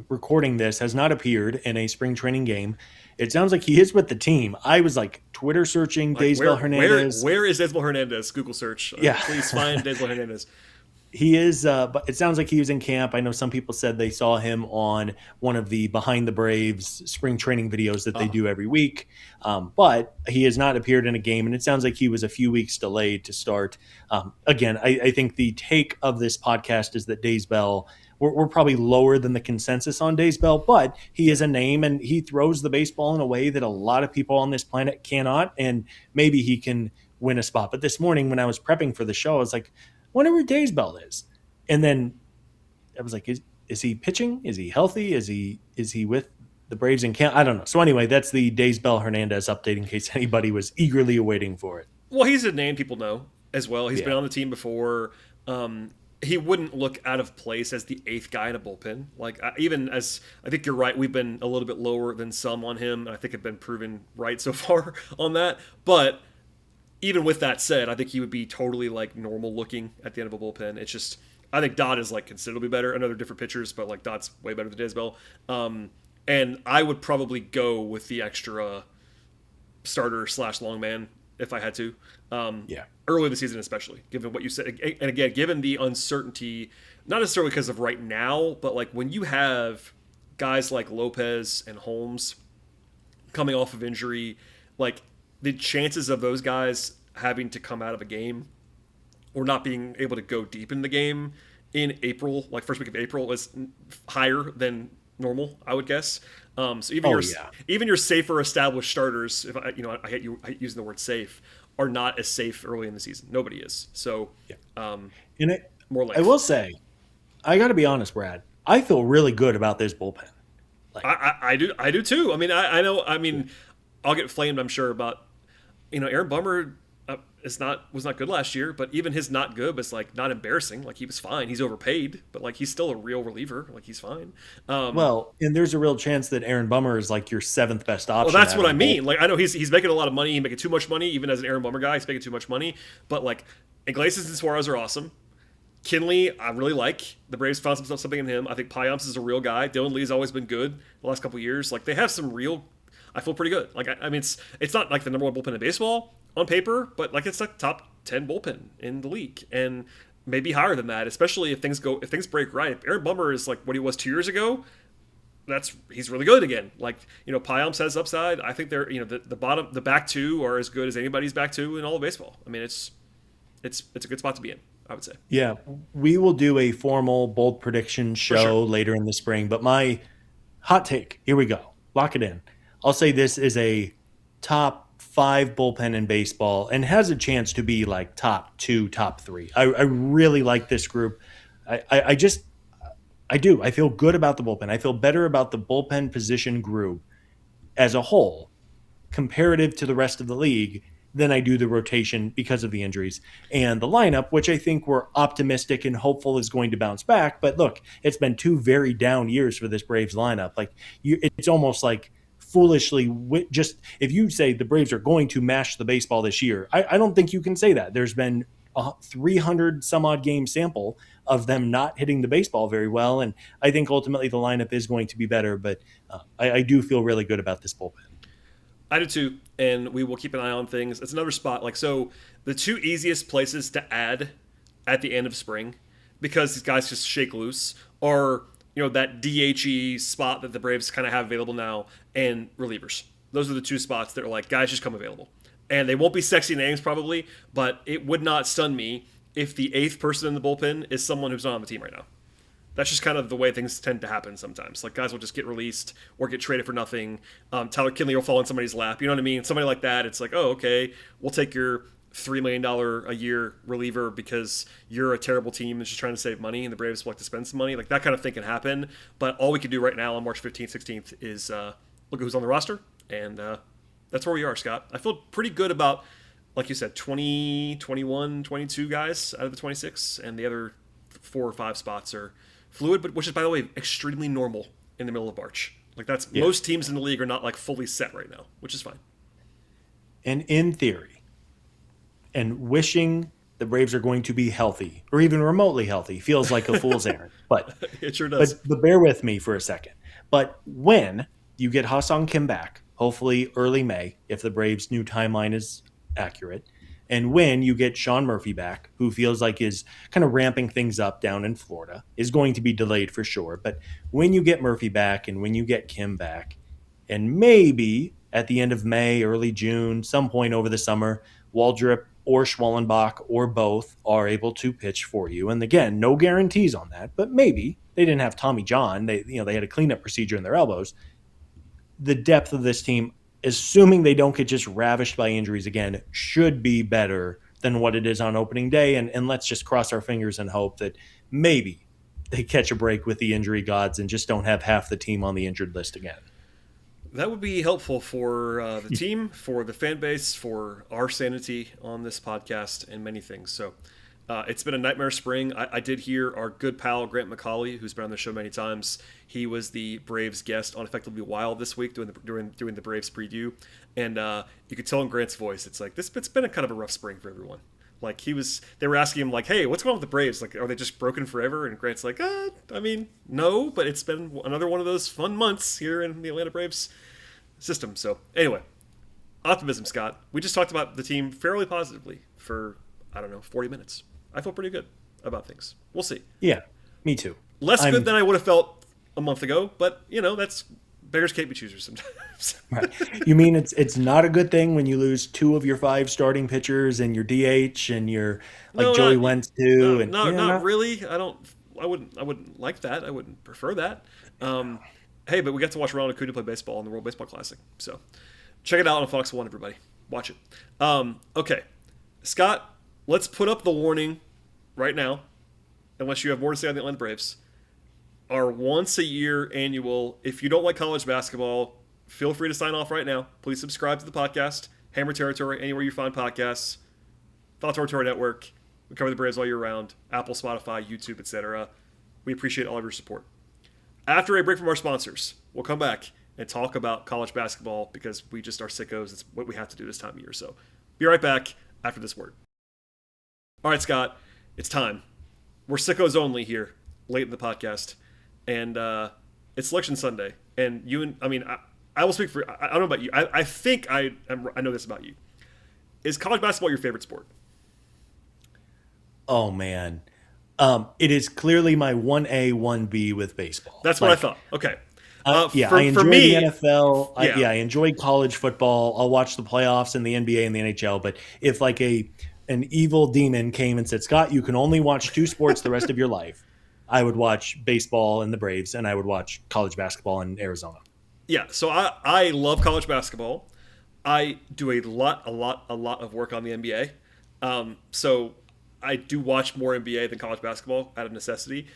recording this, has not appeared in a spring training game. It sounds like he is with the team. I was like Twitter searching Daysbell Hernandez. Where is Daysbell Hernandez? Google search. Please find Daysbell Hernandez. He is, but it sounds like he was in camp. I know some people said they saw him on one of the Behind the Braves spring training videos that they do every week. But he has not appeared in a game, and it sounds like he was a few weeks delayed to start. Again, I think the take of this podcast is that Daysbell, we're probably lower than the consensus on Daysbell, but he is a name, and he throws the baseball in a way that a lot of people on this planet cannot, and maybe he can win a spot. But this morning when I was prepping for the show, I was like, wonder where Daysbell is. And then I was like, is he pitching? Is he healthy? Is he with the Braves in camp? I don't know. So anyway, that's the Daysbell Hernandez update in case anybody was eagerly awaiting for it. Well, he's a name people know as well. He's been Yeah. on the team before. He wouldn't look out of place as the eighth guy in a bullpen. Like even as I think you're right, we've been a little bit lower than some on him. And I think have been proven right so far on that. But even with that said, I think he would be totally like normal looking at the end of a bullpen. It's just I think Dodd is like considerably better. I know they're different pitchers, but like Dodd's way better than Daysbell. And I would probably go with the extra starter slash long man if I had to. Yeah. Early in the season, especially given what you said, and again, given the uncertainty, not necessarily because of right now, but like when you have guys like Lopez and Holmes coming off of injury, like the chances of those guys having to come out of a game or not being able to go deep in the game in April, like first week of April, is higher than normal, I would guess. So even Oh your yeah. even your safer established starters, if I hate using the word safe, are not as safe early in the season. Nobody is. So Yeah. And more I length. will say, I got to be honest, Brad. I feel really good about this bullpen. Like, I do too. I mean, I know. I mean, I'll get flamed, I'm sure, about Aaron Bummer was not good last year, but even his not good was like not embarrassing. Like he was fine. He's overpaid, but like he's still a real reliever. Like he's fine. well, and there's a real chance that Aaron Bummer is like your seventh best Well, option that's out what of I the mean. bullpen. Like I know he's making a lot of money. He's making too much money, even as an Aaron Bummer guy. He's making too much money. But like Iglesias and Suarez are awesome. Kinley, I really like. The Braves found something in him. I think Payamps is a real guy. Dylan Lee's always been good the last couple of years. Like they have some real. I feel pretty good. Like I mean, it's not like the number one bullpen in baseball on paper, but like it's like top 10 bullpen in the league, and maybe higher than that. Especially if things break right. If Aaron Bummer is like what he was 2 years ago, he's really good again. Like Payamps has upside. I think they're the back two are as good as anybody's back two in all of baseball. I mean, it's a good spot to be in, I would say. Yeah, we will do a formal bold prediction For sure. show later in the spring. But my hot take, here we go. Lock it in. I'll say this is a top 5 bullpen in baseball and has a chance to be like top 2, top 3. I really like this group. I just, I do. I feel good about the bullpen. I feel better about the bullpen position group as a whole comparative to the rest of the league than I do the rotation because of the injuries and the lineup, which I think we're optimistic and hopeful is going to bounce back. But look, it's been 2 very down years for this Braves lineup. Like it's almost like foolishly just if you say the Braves are going to mash the baseball this year, I don't think you can say that. There's been a 300 some odd game sample of them not hitting the baseball very well, and I think ultimately the lineup is going to be better. But I do feel really good about this bullpen. I do too, and we will keep an eye on things. It's another spot. Like so, the two easiest places to add at the end of spring, because these guys just shake loose, are that DHE spot that the Braves kind of have available now, and relievers. Those are the two spots that are like guys just come available, and they won't be sexy names probably, but it would not stun me if the eighth person in the bullpen is someone who's not on the team right now. That's just kind of the way things tend to happen sometimes. Like guys will just get released or get traded for nothing. Tyler Kinley will fall in somebody's lap. You know what I mean? Somebody like that. It's like, oh, okay, we'll take your $3 million a year reliever because you're a terrible team that's just trying to save money, and the Braves like to spend some money. Like that kind of thing can happen. But all we can do right now on March 15th, 16th is look at who's on the roster, and that's where we are, Scott. I feel pretty good about, like you said, 20, 21, 22 guys out of the 26, and the other 4 or 5 spots are fluid, but which is, by the way, extremely normal in the middle of March. Like that's Yeah. most teams in the league are not like fully set right now, which is fine. And in theory, and wishing the Braves are going to be healthy or even remotely healthy feels like a fool's errand. But It sure does. but bear with me for a second. But when you get Ha-Seong Kim back, hopefully early May, if the Braves' new timeline is accurate, and when you get Sean Murphy back, who feels like is kind of ramping things up down in Florida, is going to be delayed for sure. But when you get Murphy back and when you get Kim back, and maybe at the end of May, early June, some point over the summer, Waldrop or Schwallenbach or both are able to pitch for you. And again, no guarantees on that, but maybe they didn't have Tommy John. They had a cleanup procedure in their elbows. The depth of this team, assuming they don't get just ravished by injuries again, should be better than what it is on opening day. And let's just cross our fingers and hope that maybe they catch a break with the injury gods and just don't have half the team on the injured list again. That would be helpful for the team, for the fan base, for our sanity on this podcast, and many things. So it's been a nightmare spring. I did hear our good pal Grant McCauley, who's been on the show many times. He was the Braves guest on Effectively Wild this week doing the Braves preview, and you could tell in Grant's voice, it's like this. It's been a kind of a rough spring for everyone. Like they were asking him like, "Hey, what's going on with the Braves? Like, are they just broken forever?" And Grant's like, I mean, no, but it's been another one of those fun months here in the Atlanta Braves system." So anyway, optimism, Scott. We just talked about the team fairly positively for, I don't know, 40 minutes. I feel pretty good about things. We'll see. Yeah, me too. Less good than I would have felt a month ago, but that's beggars can't be choosers sometimes. Right. You mean it's not a good thing when you lose 2 of your 5 starting pitchers and your DH and your Joey Wentz too? Not really. I wouldn't like that. I wouldn't prefer that. Hey, but we got to watch Ronald Acuna play baseball in the World Baseball Classic. So check it out on Fox 1, everybody. Watch it. Okay. Scott, let's put up the warning right now, unless you have more to say on the Atlanta Braves. Our once-a-year annual, if you don't like college basketball, feel free to sign off right now. Please subscribe to the podcast, Hammer Territory, anywhere you find podcasts, Thought Territory Network. We cover the Braves all year round, Apple, Spotify, YouTube, etc. We appreciate all of your support. After a break from our sponsors, we'll come back and talk about college basketball because we just are sickos. It's what we have to do this time of year. So be right back after this word. All right, Scott, it's time. We're sickos only here, late in the podcast. And it's Selection Sunday. And I will speak for, I don't know about you. I think I know this about you. Is college basketball your favorite sport? Oh, man. It is clearly my 1A, 1B with baseball. That's what I thought. Okay. I enjoy the NFL. I enjoy college football. I'll watch the playoffs in the NBA and the NHL. But if an evil demon came and said, "Scott, you can only watch 2 sports the rest of your life," I would watch baseball and the Braves, and I would watch college basketball in Arizona. Yeah, so I love college basketball. I do a lot of work on the NBA. So I do watch more NBA than college basketball out of necessity.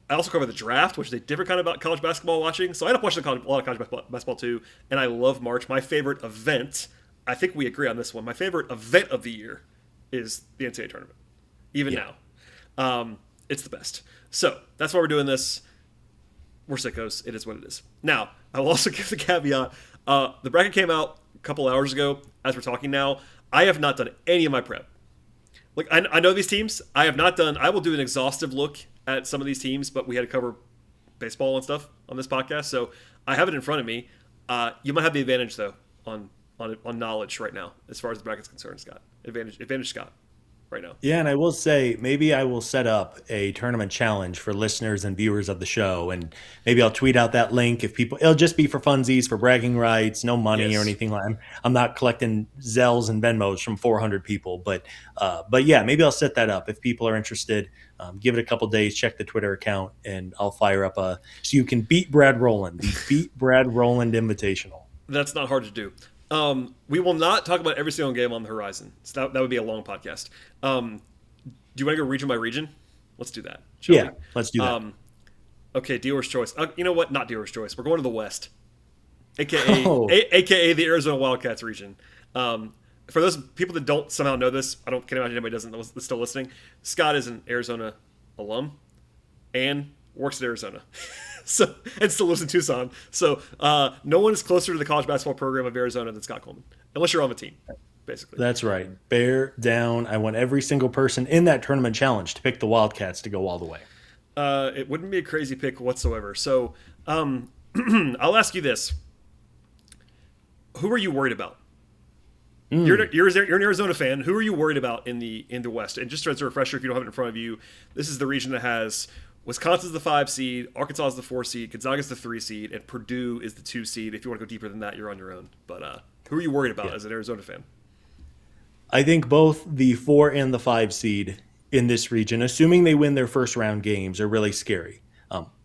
I also cover the draft, which is a different kind of college basketball watching. So I end up watching a lot of college basketball too, and I love March. My favorite event, I think we agree on this one, my favorite event of the year is the NCAA tournament, even now. It's the best. So that's why we're doing this. We're sickos. It is what it is. Now, I will also give the caveat. The bracket came out a couple hours ago. As we're talking now, I have not done any of my prep. Like, I know these teams. I will do an exhaustive look at some of these teams, but we had to cover baseball and stuff on this podcast, so I have it in front of me. You might have the advantage, though, on knowledge right now, as far as the bracket's concerned, Scott. Advantage Scott. Right now. Yeah, and I will say maybe I will set up a tournament challenge for listeners and viewers of the show, and maybe I'll tweet out that link if people. It'll just be for funsies, for bragging rights, no money or anything like that. I'm not collecting Zells and Venmos from 400 people, but yeah, maybe I'll set that up if people are interested. Give it a couple days, check the Twitter account, and I'll fire up so you can beat Brad Rowland, the Beat Brad Rowland Invitational. That's not hard to do. We will not talk about every single game on the horizon. So that would be a long podcast. Do you want to go region by region? Let's do that. Let's do that. Okay, dealer's choice. You know what? Not dealer's choice. We're going to the West, aka the Arizona Wildcats region. For those people that don't somehow know this, can't imagine anybody doesn't that's still listening. Scott is an Arizona alum and works at Arizona. And still lives in Tucson. So no one is closer to the college basketball program of Arizona than Scott Coleman, unless you're on the team, basically. That's right. Bear down. I want every single person in that tournament challenge to pick the Wildcats to go all the way. It wouldn't be a crazy pick whatsoever. So I'll ask you this. Who are you worried about? You're an Arizona fan. Who are you worried about in the West? And just as a refresher, if you don't have it in front of you, this is the region that has Wisconsin's the 5 seed, Arkansas is the 4 seed, Gonzaga's the 3 seed, and Purdue is the 2 seed. If you want to go deeper than that, you're on your own. But who are you worried about as an Arizona fan? I think both the 4 and the 5 seed in this region, assuming they win their first round games, are really scary.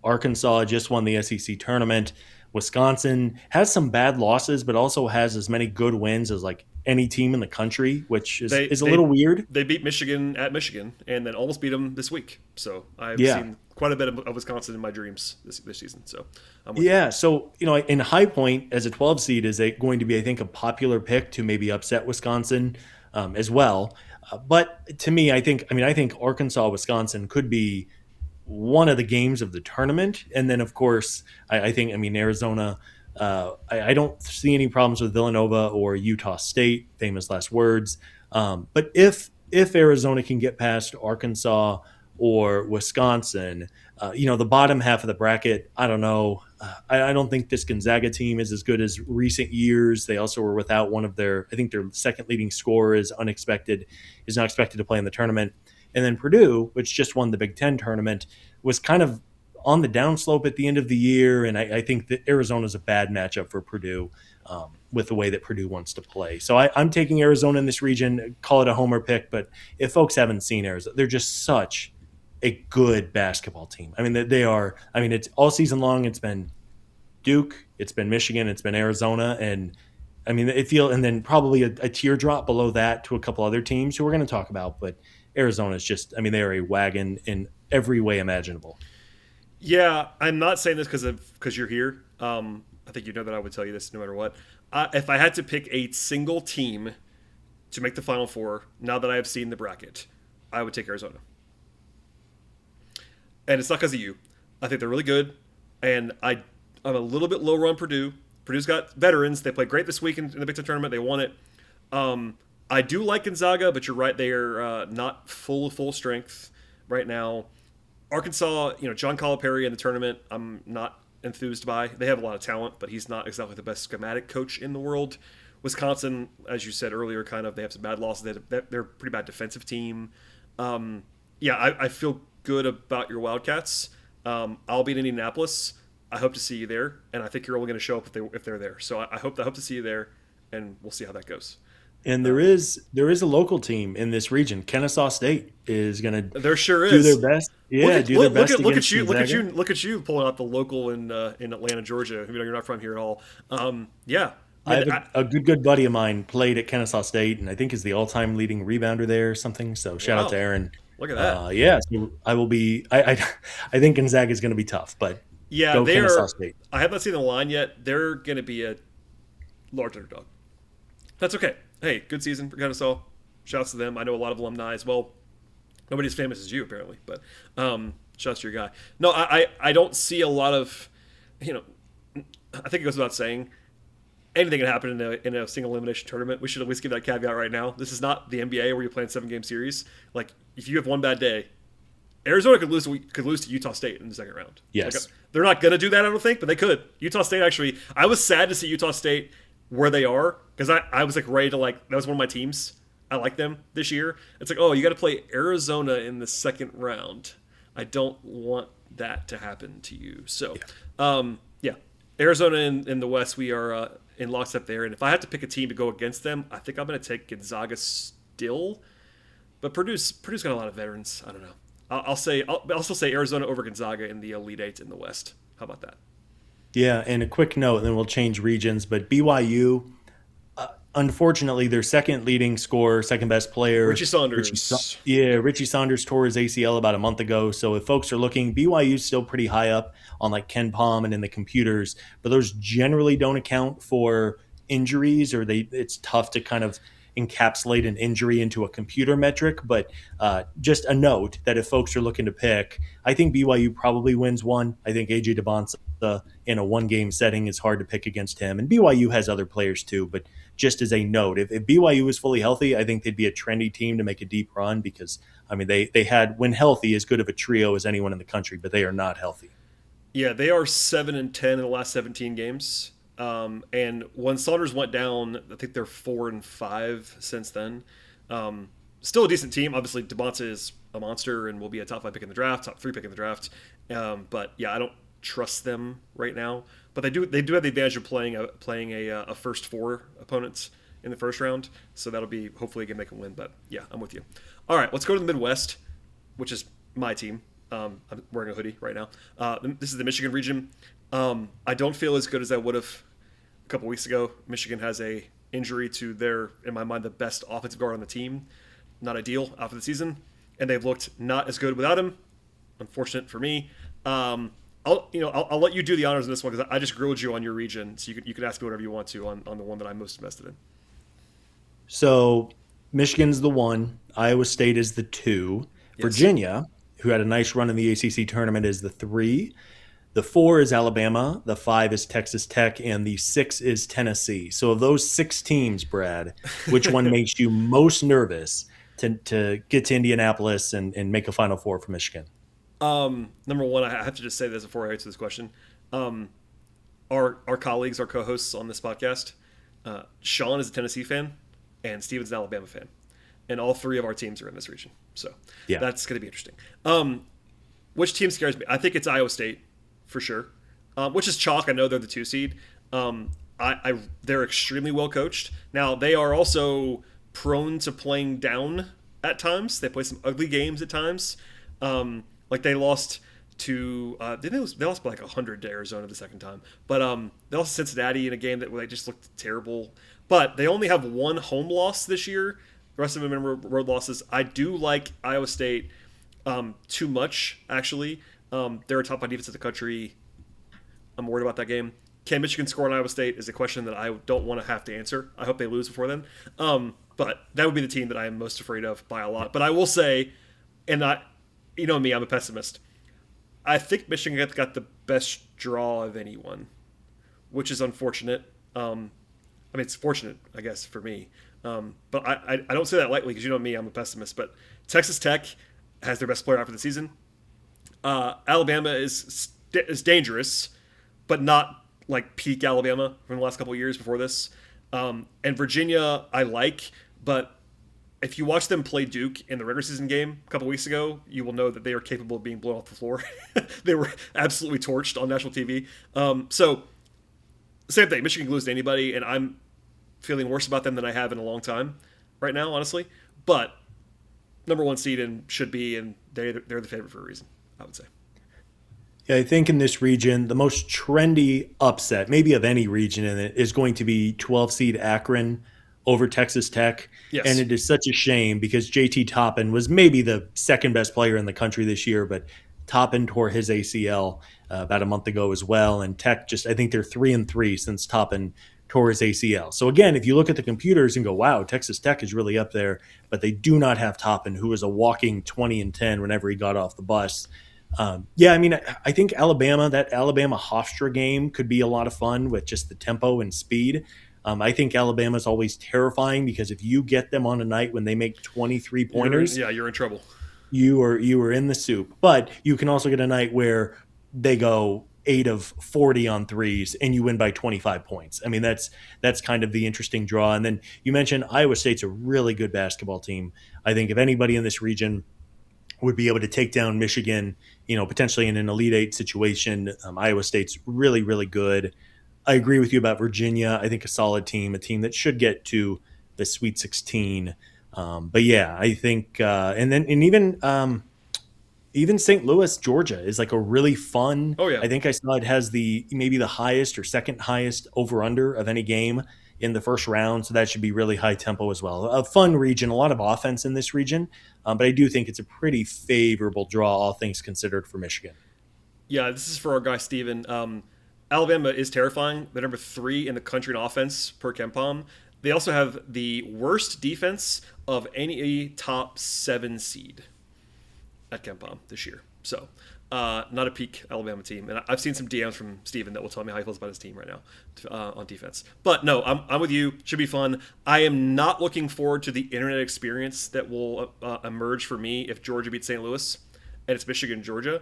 Arkansas just won the SEC tournament. Wisconsin has some bad losses, but also has as many good wins as like any team in the country, which They is a little they weird. they beat Michigan at Michigan and then almost beat them this week. So I've Yeah. seen quite a bit of Wisconsin in my dreams this season. So I'm with you. Yeah, so in High Point as a 12 seed is going to be, I think, a popular pick to maybe upset Wisconsin as well. But to me, I think Arkansas Wisconsin could be one of the games of the tournament, and then of course, I mean Arizona. I don't see any problems with Villanova or Utah State. Famous last words. But if Arizona can get past Arkansas or Wisconsin, the bottom half of the bracket, I don't know. I don't think this Gonzaga team is as good as recent years. They also were without one of their, I think their second leading scorer is not expected to play in the tournament. And then Purdue, which just won the Big Ten tournament, was kind of on the downslope at the end of the year. And I think that Arizona is a bad matchup for Purdue with the way that Purdue wants to play. So I'm taking Arizona in this region, call it a homer pick. But if folks haven't seen Arizona, they're just such a good basketball team. I mean, they are. I mean, it's all season long. It's been Duke, it's been Michigan, it's been Arizona, and I mean, and then probably a teardrop below that to a couple other teams who we're going to talk about. But Arizona is just, I mean, they are a wagon in every way imaginable. Yeah, I'm not saying this because you're here. I think you know that I would tell you this no matter what. If I had to pick a single team to make the Final Four, now that I have seen the bracket, I would take Arizona. And it's not because of you. I think they're really good, and I'm a little bit lower on Purdue. Purdue's got veterans. They played great this week in the Big Ten tournament. They won it. I do like Gonzaga, but you're right. They are not full strength right now. Arkansas, John Calipari in the tournament, I'm not enthused by. They have a lot of talent, but he's not exactly the best schematic coach in the world. Wisconsin, as you said earlier, they have some bad losses. They're a pretty bad defensive team. Yeah, I feel good about your Wildcats. I'll be in Indianapolis. I hope to see you there, and I think you're only going to show up if they're there. So I hope to see you there, and we'll see how that goes. And there is a local team in this region. Kennesaw State is going to There sure do their is. best. Yeah, do their best against Gonzaga. Look at you pulling out the local in Atlanta, Georgia. You're not from here at all. Yeah, I have a good buddy of mine played at Kennesaw State, and I think is the all-time leading rebounder there or something. So shout out to wow, Aaron. look at that. Yeah, so I will be. I think Gonzaga is going to be tough, but Yeah, go Kennesaw they're. State. I have not seen the line yet. They're going to be a large underdog. That's okay. Hey, good season for Kennesaw. Shouts to them. I know a lot of alumni as well. Nobody's famous as you apparently, but shouts to your guy. No, I don't see a lot of, you know, I think it goes without saying, anything can happen in a single elimination tournament. We should at least give that caveat right now. This is not the NBA where you're playing 7-game series. Like if you have one bad day, Arizona could lose to Utah State in the second round. Yes, like, they're not gonna do that, I don't think, but they could. Utah State actually. I was sad to see Utah State where they are because I was like ready to that was one of my teams. I like them this year. It's like, oh, you got to play Arizona in the second round. I don't want that to happen to you. So, yeah, Arizona in the West, we are in lockstep there. And if I had to pick a team to go against them, I think I'm going to take Gonzaga still. But Purdue's got a lot of veterans. I don't know. I'll still say Arizona over Gonzaga in the Elite Eight in the West. How about that? yeah. And a quick note, and then we'll change regions. But BYU, unfortunately, their second leading scorer, second best player, Richie Saunders. Richie Saunders tore his ACL about a month ago. So if folks are looking, BYU's still pretty high up on like Ken Palm and in the computers, but those generally don't account for injuries, or it's tough to kind of encapsulate an injury into a computer metric. But just a note that if folks are looking to pick, I think BYU probably wins one. I think AJ DeBonsa in a one-game setting is hard to pick against him, and BYU has other players too. But just as a note, if BYU was fully healthy, I think they'd be a trendy team to make a deep run because, I mean, they had, when healthy, as good of a trio as anyone in the country, but they are not healthy. Yeah, they are 7-10 in the last 17 games. And when Saunders went down, I think they're 4-5 since then. Still a decent team. Obviously, DeBonta is a monster and will be a top 5 pick in the draft, top 3 pick in the draft. But yeah, I don't trust them right now. But they do have the advantage of playing a first 4 opponents in the first round. So that'll be hopefully a game they can win. But yeah, I'm with you. All right, let's go to the Midwest, which is my team. I'm wearing a hoodie right now. This is the Michigan region. I don't feel as good as I would have a couple weeks ago. Michigan has a injury to their, in my mind, the best offensive guard on the team. Not ideal after the season, and they've looked not as good without him. Unfortunate for me. I'll let you do the honors in this one because I just grilled you on your region, so you can ask me whatever you want to on the one that I'm most invested in. So Michigan's the 1, Iowa State is the 2, Yes. Virginia, who had a nice run in the ACC tournament, is the 3. The 4 is Alabama, the 5 is Texas Tech, and the 6 is Tennessee. So of those 6 teams, Brad, which one makes you most nervous to get to Indianapolis and make a Final Four for Michigan? Number one, I have to just say this before I answer this question. Um, our colleagues, our co-hosts on this podcast, Sean is a Tennessee fan, and Steven's an Alabama fan, and all three of our teams are in this region, so Yeah. that's going to be interesting. Which team scares me? I think it's Iowa State for sure. Which is chalk. I know they're the 2 seed. They're extremely well coached. Now they are also prone to playing down at times. They play some ugly games at times. Like they lost to they lost by like 100 to Arizona the second time, but they lost to Cincinnati in a game that they just looked terrible. But they only have one home loss this year. The rest of them are road losses. I do like Iowa State too much actually. They're a top 5 defense in the country. I'm worried about that game. Can Michigan score on Iowa State is a question that I don't want to have to answer. I hope they lose before then. But that would be the team that I am most afraid of by a lot. But I will say, and you know me, I'm a pessimist. I think Michigan got the best draw of anyone, which is unfortunate. It's fortunate, I guess, for me. But I don't say that lightly because you know me, I'm a pessimist. But Texas Tech has their best player after the season. Alabama is dangerous, but not like peak Alabama from the last couple of years before this. And Virginia, I like, but if you watch them play Duke in the regular season game a couple weeks ago, you will know that they are capable of being blown off the floor. They were absolutely torched on national TV. So, same thing. Michigan can lose to anybody, and I'm feeling worse about them than I have in a long time right now, honestly. But number 1 seed and should be, and they're the favorite for a reason, I would say. Yeah, I think in this region, the most trendy upset, maybe of any region in it, is going to be 12 seed Akron over Texas Tech. And Yes. it is such a shame because JT Toppin was maybe the second best player in the country this year, but Toppin tore his ACL about a month ago as well. And Tech I think they're 3-3 since Toppin tore his ACL. So again, if you look at the computers and go, wow, Texas Tech is really up there, but they do not have Toppin, who was a walking 20-10 whenever he got off the bus. I think that Alabama Hofstra game could be a lot of fun with just the tempo and speed. I think Alabama's always terrifying because if you get them on a night when they make 23 pointers, You're in trouble. you are in the soup. But you can also get a night where they go 8 of 40 on threes and you win by 25 points. I mean, that's kind of the interesting draw. And then you mentioned Iowa State's a really good basketball team. I think if anybody in this region would be able to take down Michigan, potentially in an Elite Eight situation, Iowa State's really, really good. I agree with you about Virginia. I think a solid team, a team that should get to the Sweet 16. But yeah, I think, even St. Louis, Georgia is like a really fun. Oh yeah. I think I saw it has maybe the highest or second highest over under of any game in the first round. So that should be really high tempo as well. A fun region, a lot of offense in this region. But I do think it's a pretty favorable draw, all things considered, for Michigan. Yeah, this is for our guy Steven. Alabama is terrifying. They're number 3 in the country in offense per KenPom. They also have the worst defense of any top 7 seed at KenPom this year. So, not a peak Alabama team. And I've seen some DMs from Steven that will tell me how he feels about his team right now on defense. But no, I'm with you. Should be fun. I am not looking forward to the internet experience that will emerge for me if Georgia beats St. Louis and it's Michigan, Georgia.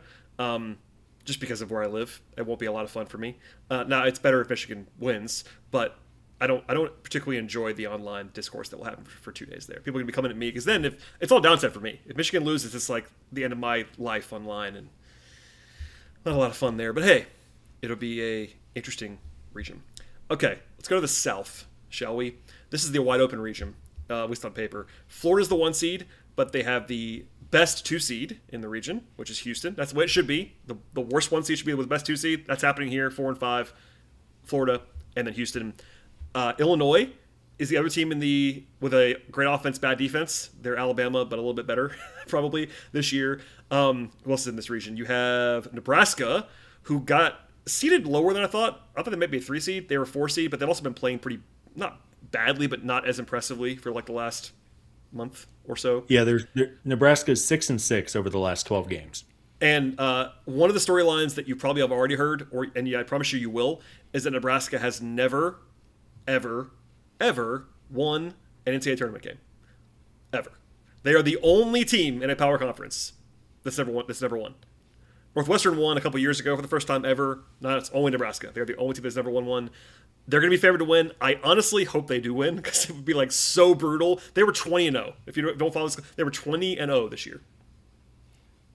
Just because of where I live, it won't be a lot of fun for me. Now, it's better if Michigan wins, but I don't particularly enjoy the online discourse that will happen for 2 days there. People are gonna be coming at me because then if it's all downside for me. If Michigan loses, it's like the end of my life online, and not a lot of fun there. But hey, it'll be a interesting region. Okay, let's go to the South, shall we? This is the wide open region, at least on paper. Florida's the 1 seed, but they have the best 2 seed in the region, which is Houston. That's the way it should be. The worst 1 seed should be the best 2 seed. That's happening here. 4 and 5, Florida, and then Houston. Illinois is the other team with a great offense, bad defense. They're Alabama, but a little bit better probably this year. Who else is in this region? You have Nebraska, who got seeded lower than I thought. I thought they might be a 3 seed. They were a 4 seed, but they've also been playing pretty, not badly, but not as impressively for like the last month or so. Yeah, Nebraska's 6-6 over the last 12 games. And one of the storylines that you probably have already heard, and yeah, I promise you will, is that Nebraska has never, ever, ever won an NCAA tournament game. Ever. They are the only team in a power conference that's never won. Northwestern won a couple years ago for the first time ever. No, it's only Nebraska. They're the only team that's never won one. They're going to be favored to win. I honestly hope they do win because it would be like so brutal. They were 20-0. If you don't follow this, they were 20-0 this year.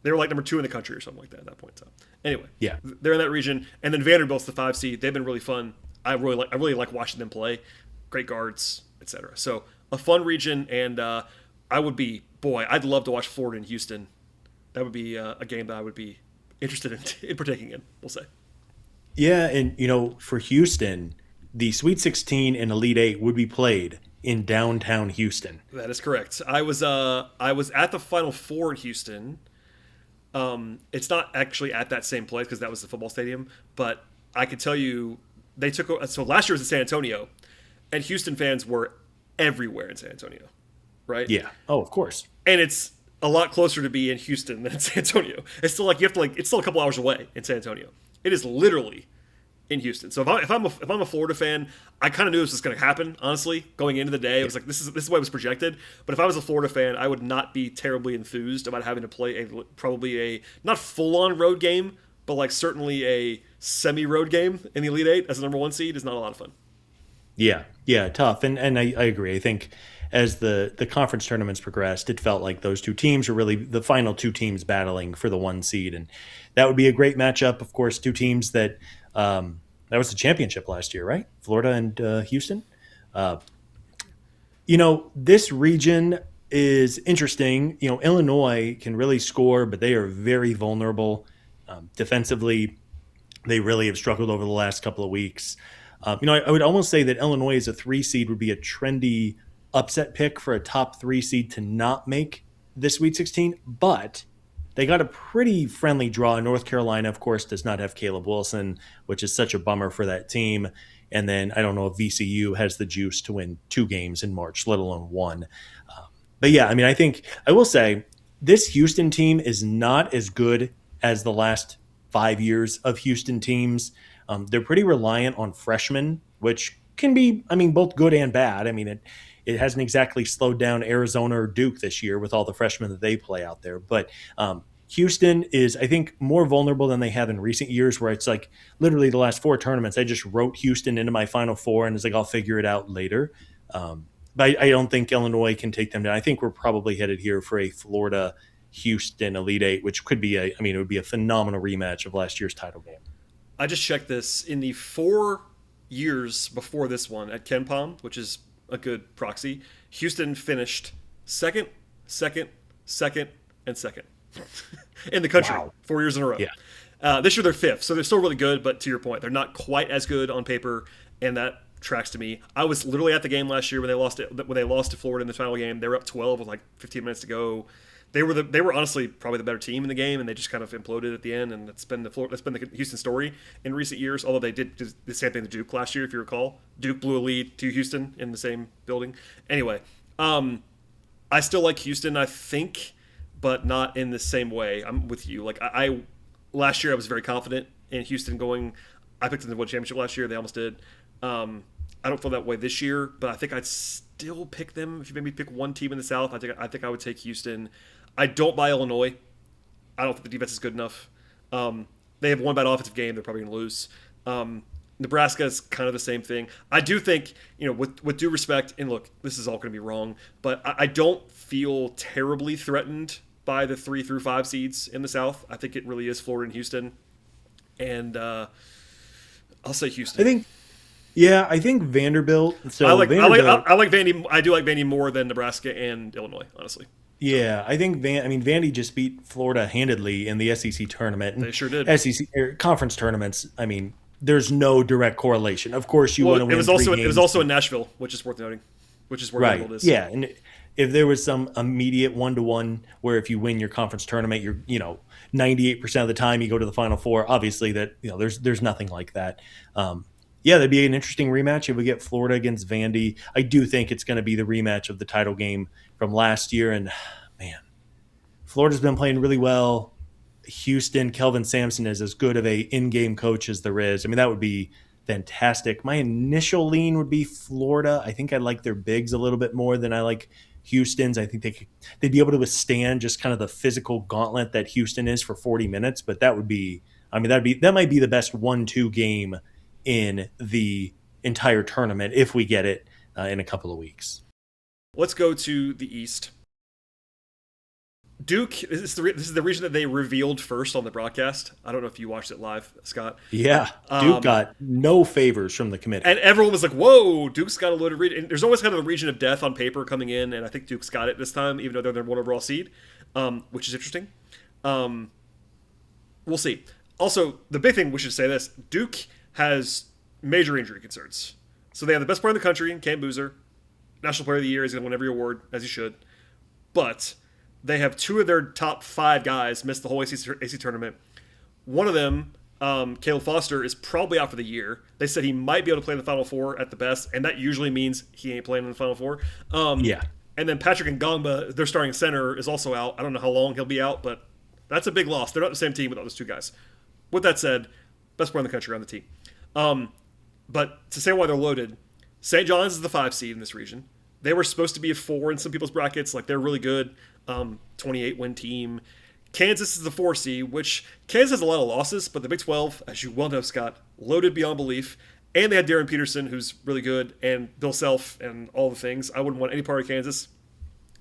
They were like number 2 in the country or something like that at that point in time. Anyway, yeah, they're in that region, and then Vanderbilt's the 5 seed. They've been really fun. I really like watching them play. Great guards, etc. So a fun region, and I'd love to watch Florida and Houston. That would be a game that I would be interested in partaking in. We'll say. Yeah, and for Houston, the Sweet 16 and Elite 8 would be played in downtown Houston. That is correct. I was at the Final Four in Houston. It's not actually at that same place because that was the football stadium, but I can tell you so last year was in San Antonio, and Houston fans were everywhere in San Antonio, right? Yeah. Oh, of course. And it's a lot closer to be in Houston than in San Antonio. It's still it's still a couple hours away in San Antonio. It is literally in Houston. So if I'm a Florida fan, I kind of knew this was going to happen. Honestly, going into the day, it was like this is what was projected. But if I was a Florida fan, I would not be terribly enthused about having to play probably a not full on road game, but like certainly a semi road game in the Elite 8 as the number 1 seed is not a lot of fun. Yeah, tough. And I agree. I think as the conference tournaments progressed, it felt like those 2 teams were really the final 2 teams battling for the 1 seed, and that would be a great matchup. Of course, 2 teams that was the championship last year, right? Florida and Houston. This region is interesting. Illinois can really score, but they are very vulnerable defensively. They really have struggled over the last couple of weeks. I would almost say that Illinois as a 3 seed would be a trendy upset pick for a top 3 seed to not make the Sweet 16, but they got a pretty friendly draw. North Carolina, of course, does not have Caleb Wilson, which is such a bummer for that team. And then I don't know if VCU has the juice to win 2 games in March, let alone 1. But yeah, I think I will say this Houston team is not as good as the last 5 years of Houston teams. They're pretty reliant on freshmen, which can be, both good and bad. It hasn't exactly slowed down Arizona or Duke this year with all the freshmen that they play out there. But Houston is, I think, more vulnerable than they have in recent years, where it's like literally the last 4 tournaments, I just wrote Houston into my Final Four and it's like, I'll figure it out later. But I don't think Illinois can take them down. I think we're probably headed here for a Florida-Houston Elite 8, which could be it would be a phenomenal rematch of last year's title game. I just checked this. In the 4 years before this one at Ken Palm, which is a good proxy, Houston finished second, and second in the country. Wow. 4 years in a row. Yeah. This year they're 5th, so they're still really good, but to your point, they're not quite as good on paper, and that tracks to me. I was literally at the game last year when they lost to Florida in the final game. They were up 12 with like 15 minutes to go. They were honestly probably the better team in the game, and they just kind of imploded at the end. And that's been the Houston story in recent years. Although they did the same thing to Duke last year, if you recall. Duke blew a lead to Houston in the same building. Anyway, I still like Houston, I think, but not in the same way. I'm with you. Like I last year, I was very confident in Houston going. I picked them to win the championship last year. They almost did. I don't feel that way this year, but I think I'd still pick them. If you made me pick one team in the South, I think I would take Houston. I don't buy Illinois. I don't think the defense is good enough. They have one bad offensive game. They're probably going to lose. Nebraska is kind of the same thing. I do think, with due respect, and look, this is all going to be wrong, but I don't feel terribly threatened by the 3 through 5 seeds in the South. I think it really is Florida and Houston. And I'll say Houston. I think Vanderbilt. So I like Vanderbilt, Vandy. I do like Vandy more than Nebraska and Illinois, honestly. Yeah, I think Vandy just beat Florida handedly in the SEC tournament They and sure did. SEC conference tournaments. I mean, there's no direct correlation. Of course, you Well, want to win three it was games, also in but Nashville, which is worth noting, which is where right, Vanderbilt is. yeah, and if there was some immediate 1-to-1 where if you win your conference tournament, you're 98% of the time you go to the Final Four. Obviously, that there's nothing like that. Yeah, that'd be an interesting rematch if we get Florida against Vandy. I do think it's going to be the rematch of the title game from last year, and man, Florida's been playing really well. Houston, Kelvin Sampson is as good of a in-game coach as there is. I mean, that would be fantastic. My initial lean would be Florida. I think I like their bigs a little bit more than I like Houston's. I think they'd be able to withstand just kind of the physical gauntlet that Houston is for 40 minutes. But that would be, I mean, that might be the best 1-2 game in the entire tournament if we get it in a couple of weeks. Let's go to the East. Duke. This is the region that they revealed first on the broadcast. I don't know if you watched it live, Scott. Yeah, Duke Um, got no favors from the committee. and everyone was like, "Whoa, Duke's got a loaded region." And there's always kind of a region of death on paper coming in, and I think Duke's got it this time, even though they're their one overall seed, which is interesting. Um, we'll see. Also, the big thing we should say this: Duke has major injury concerns. So they have the best player in the country, Cam Boozer, National Player of the Year. He's going to win every award as he should, but they have two of their top five guys miss the whole AC tournament. One of them, Caleb Foster, is probably out for the year. They said he might be able to play in the Final Four at the best, and that usually means he ain't playing in the Final Four. Yeah. And then Patrick Ngongba, their starting center, is also out. I don't know how long he'll be out, but that's a big loss. They're not the same team without those two guys. With that said, best player in the country on the team. But to say why they're loaded, St. John's is the 5 seed in this region. They were supposed to be a 4 in some people's brackets. Like, they're really good. 28 win team. Kansas is the 4 seed, which Kansas has a lot of losses, but the Big 12, as you well know, Scott, loaded beyond belief. And they had Darren Peterson, who's really good, and Bill Self, and all the things. I wouldn't want any part of Kansas.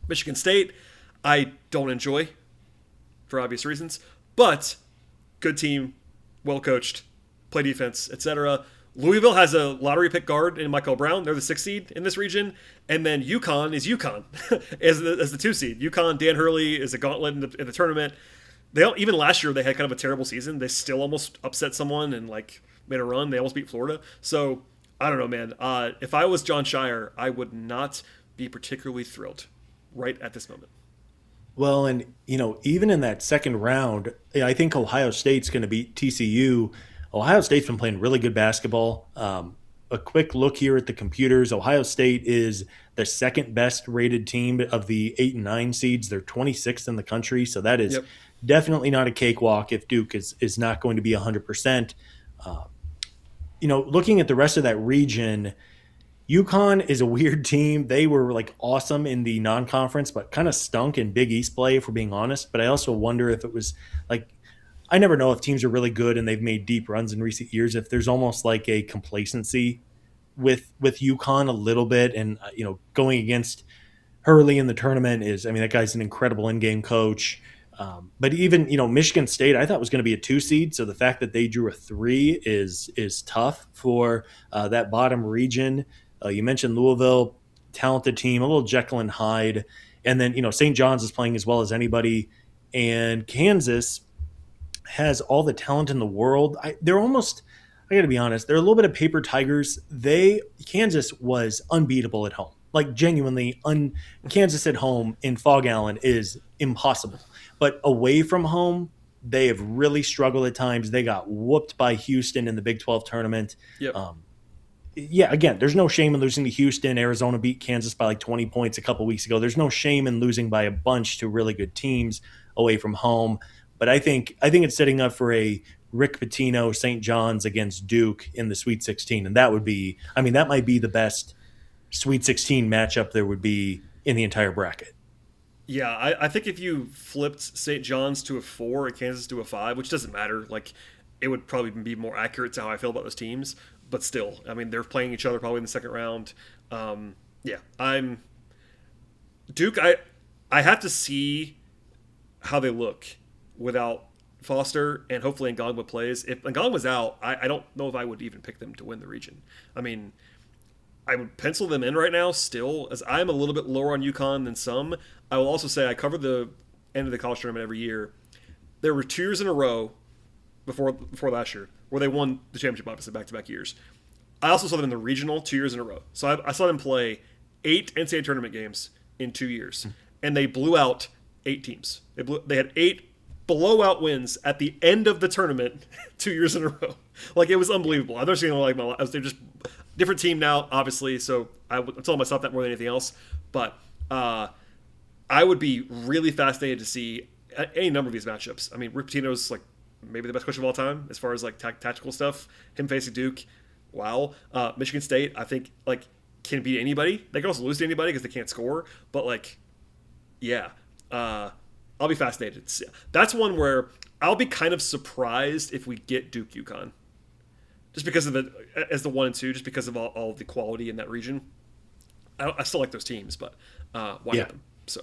Michigan State, I don't enjoy for obvious reasons, but good team, well coached, play defense, etc. Louisville has a lottery pick guard in Michael Brown. They're the 6 seed in this region. And then UConn is UConn as the 2 seed. UConn, Dan Hurley is a gauntlet in the tournament. They don't, even last year they had kind of a terrible season. They still almost upset someone and like made a run. They almost beat Florida. So I don't know, man. If I was John Shire, I would not be particularly thrilled right at this moment. Well, and even in that second round, I think Ohio State's going to beat TCU. Ohio State's been playing really good basketball. A quick look here at the computers: Ohio State is the second best rated team of the 8 and 9 seeds. They're 26th in the country, so that is Yep. definitely not a cakewalk if Duke is not going to be 100%. Looking at the rest of that region, UConn is a weird team. They were like awesome in the non-conference, but kind of stunk in Big East play, if we're being honest. But I also wonder if it was like, I never know if teams are really good and they've made deep runs in recent years, if there's almost like a complacency with UConn a little bit, and going against Hurley in the tournament is, I mean, that guy's an incredible in-game coach. But even Michigan State, I thought was going to be a 2 seed, so the fact that they drew a 3 is tough for that bottom region. You mentioned Louisville, talented team, a little Jekyll and Hyde, and then St. John's is playing as well as anybody, and Kansas has all the talent in the world. They're almost, I got to be honest, they're a little bit of paper tigers. Kansas was unbeatable at home, like genuinely Kansas at home in Fog Allen is impossible, but away from home they have really struggled at times. They got whooped by Houston in the Big 12 tournament. Yep. Yeah, again, there's no shame in losing to Houston. Arizona beat Kansas by like 20 points a couple weeks ago. There's no shame in losing by a bunch to really good teams away from home. But I think it's setting up for a Rick Pitino St. John's against Duke in the Sweet 16, and that would be, I mean, that might be the best Sweet 16 matchup there would be in the entire bracket. Yeah, I think if you flipped St. John's to a 4 and Kansas to a 5, which doesn't matter, like it would probably be more accurate to how I feel about those teams. But still, I mean, they're playing each other probably in the second round. Yeah, I'm Duke. I have to see how they look without Foster, and hopefully Ngongba plays. If Ngongba's out, I don't know if I would even pick them to win the region. I mean, I would pencil them in right now still, as I'm a little bit lower on UConn than some. I will also say I cover the end of the college tournament every year. There were 2 years in a row before last year where they won the championship, obviously back to back years. I also saw them in the regional 2 years in a row. So I saw them play 8 NCAA tournament games in 2 years, and they blew out 8 teams. They had 8 blowout wins at the end of the tournament 2 years in a row. Like it was unbelievable. I've never seen like my life. They're just different team now, obviously. So I'm telling myself that more than anything else. But I would be really fascinated to see any number of these matchups. I mean, Rick Pitino's like maybe the best coach of all time as far as like tactical stuff. Him facing Duke, wow. Michigan State, I think like can beat anybody. They can also lose to anybody because they can't score. But like, yeah, I'll be fascinated. That's one where I'll be kind of surprised if we get Duke UConn, just because of the as the 1 and 2, just because of all the quality in that region. I still like those teams, but why not them? So.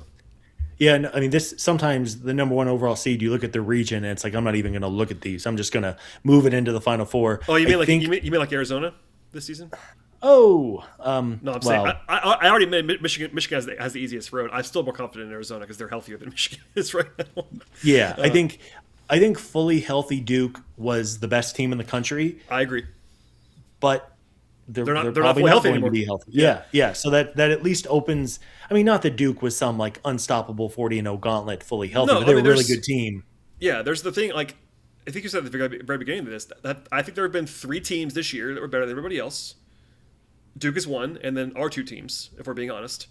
Yeah, no, I mean, this sometimes the number 1 overall seed. You look at the region, and it's like I'm not even going to look at these. I'm just going to move it into the Final Four. Oh, you mean you mean like Arizona this season? Oh, no, I'm saying I already admit Michigan has the easiest road. I'm still more confident in Arizona because they're healthier than Michigan is right now. Yeah, I think fully healthy Duke was the best team in the country. I agree, but they're probably not fully healthy anymore. To be healthy. Yeah. So that at least opens. I mean, not that Duke was some like unstoppable 40-0 gauntlet fully healthy, but they're a really good team. Yeah, there's the thing. Like I think you said at the very beginning of this that I think there have been 3 teams this year that were better than everybody else. Duke is one, and then our 2 teams, if we're being honest.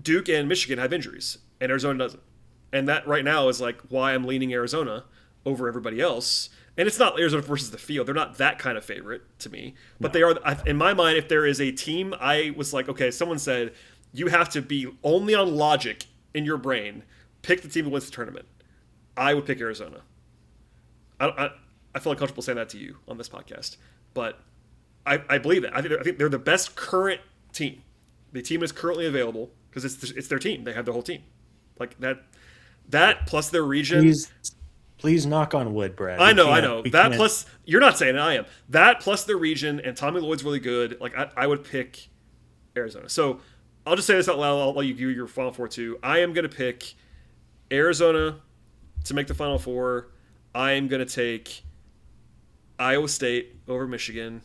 Duke and Michigan have injuries, and Arizona doesn't. And that right now is like why I'm leaning Arizona over everybody else. And it's not Arizona versus the field. They're not that kind of favorite to me. But they are, in my mind, if there is a team, I was like, okay, someone said, you have to be only on logic in your brain, pick the team that wins the tournament. I would pick Arizona. I feel like comfortable saying that to you on this podcast. But I believe that. I think they're the best current team. The team is currently available because it's their team. They have their whole team. Like that plus their region. Please knock on wood, Brad. I know. That plus you're not saying it, I am. That plus their region and Tommy Lloyd's really good. Like I would pick Arizona. So I'll just say this out loud. I'll let you give your Final Four too. I am going to pick Arizona to make the Final Four. I am going to take Iowa State over Michigan.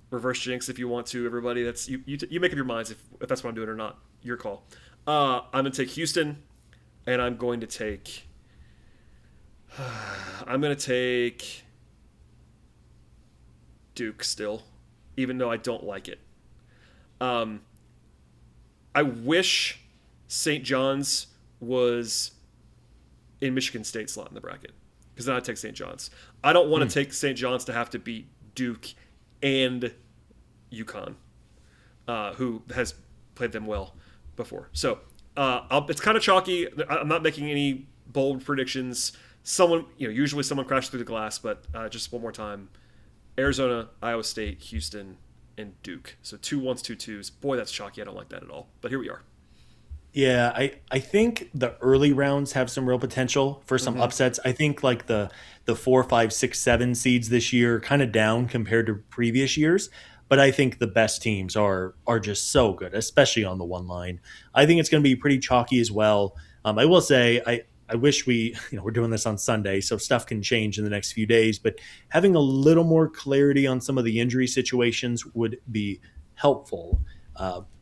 Reverse jinx if you want to, everybody. That's you make up your minds if that's what I'm doing or not. Your call. I'm going to take Houston, and I'm going to take Duke still, even though I don't like it. I wish St. John's was in Michigan State slot in the bracket, because then I'd take St. John's. I don't want to take St. John's to have to beat Duke and UConn, who has played them well before. So it's kind of chalky. I'm not making any bold predictions. Usually someone crashed through the glass, but just one more time. Arizona, Iowa State, Houston, and Duke. So 2 1s, 2 2s. Boy, that's chalky. I don't like that at all. But here we are. Yeah, I think the early rounds have some real potential for some upsets. I think like the 4, 5, 6, 7 seeds this year kind of down compared to previous years. But I think the best teams are just so good, especially on the one line. I think it's going to be pretty chalky as well. I will say I wish we're doing this on Sunday, so stuff can change in the next few days. But having a little more clarity on some of the injury situations would be helpful.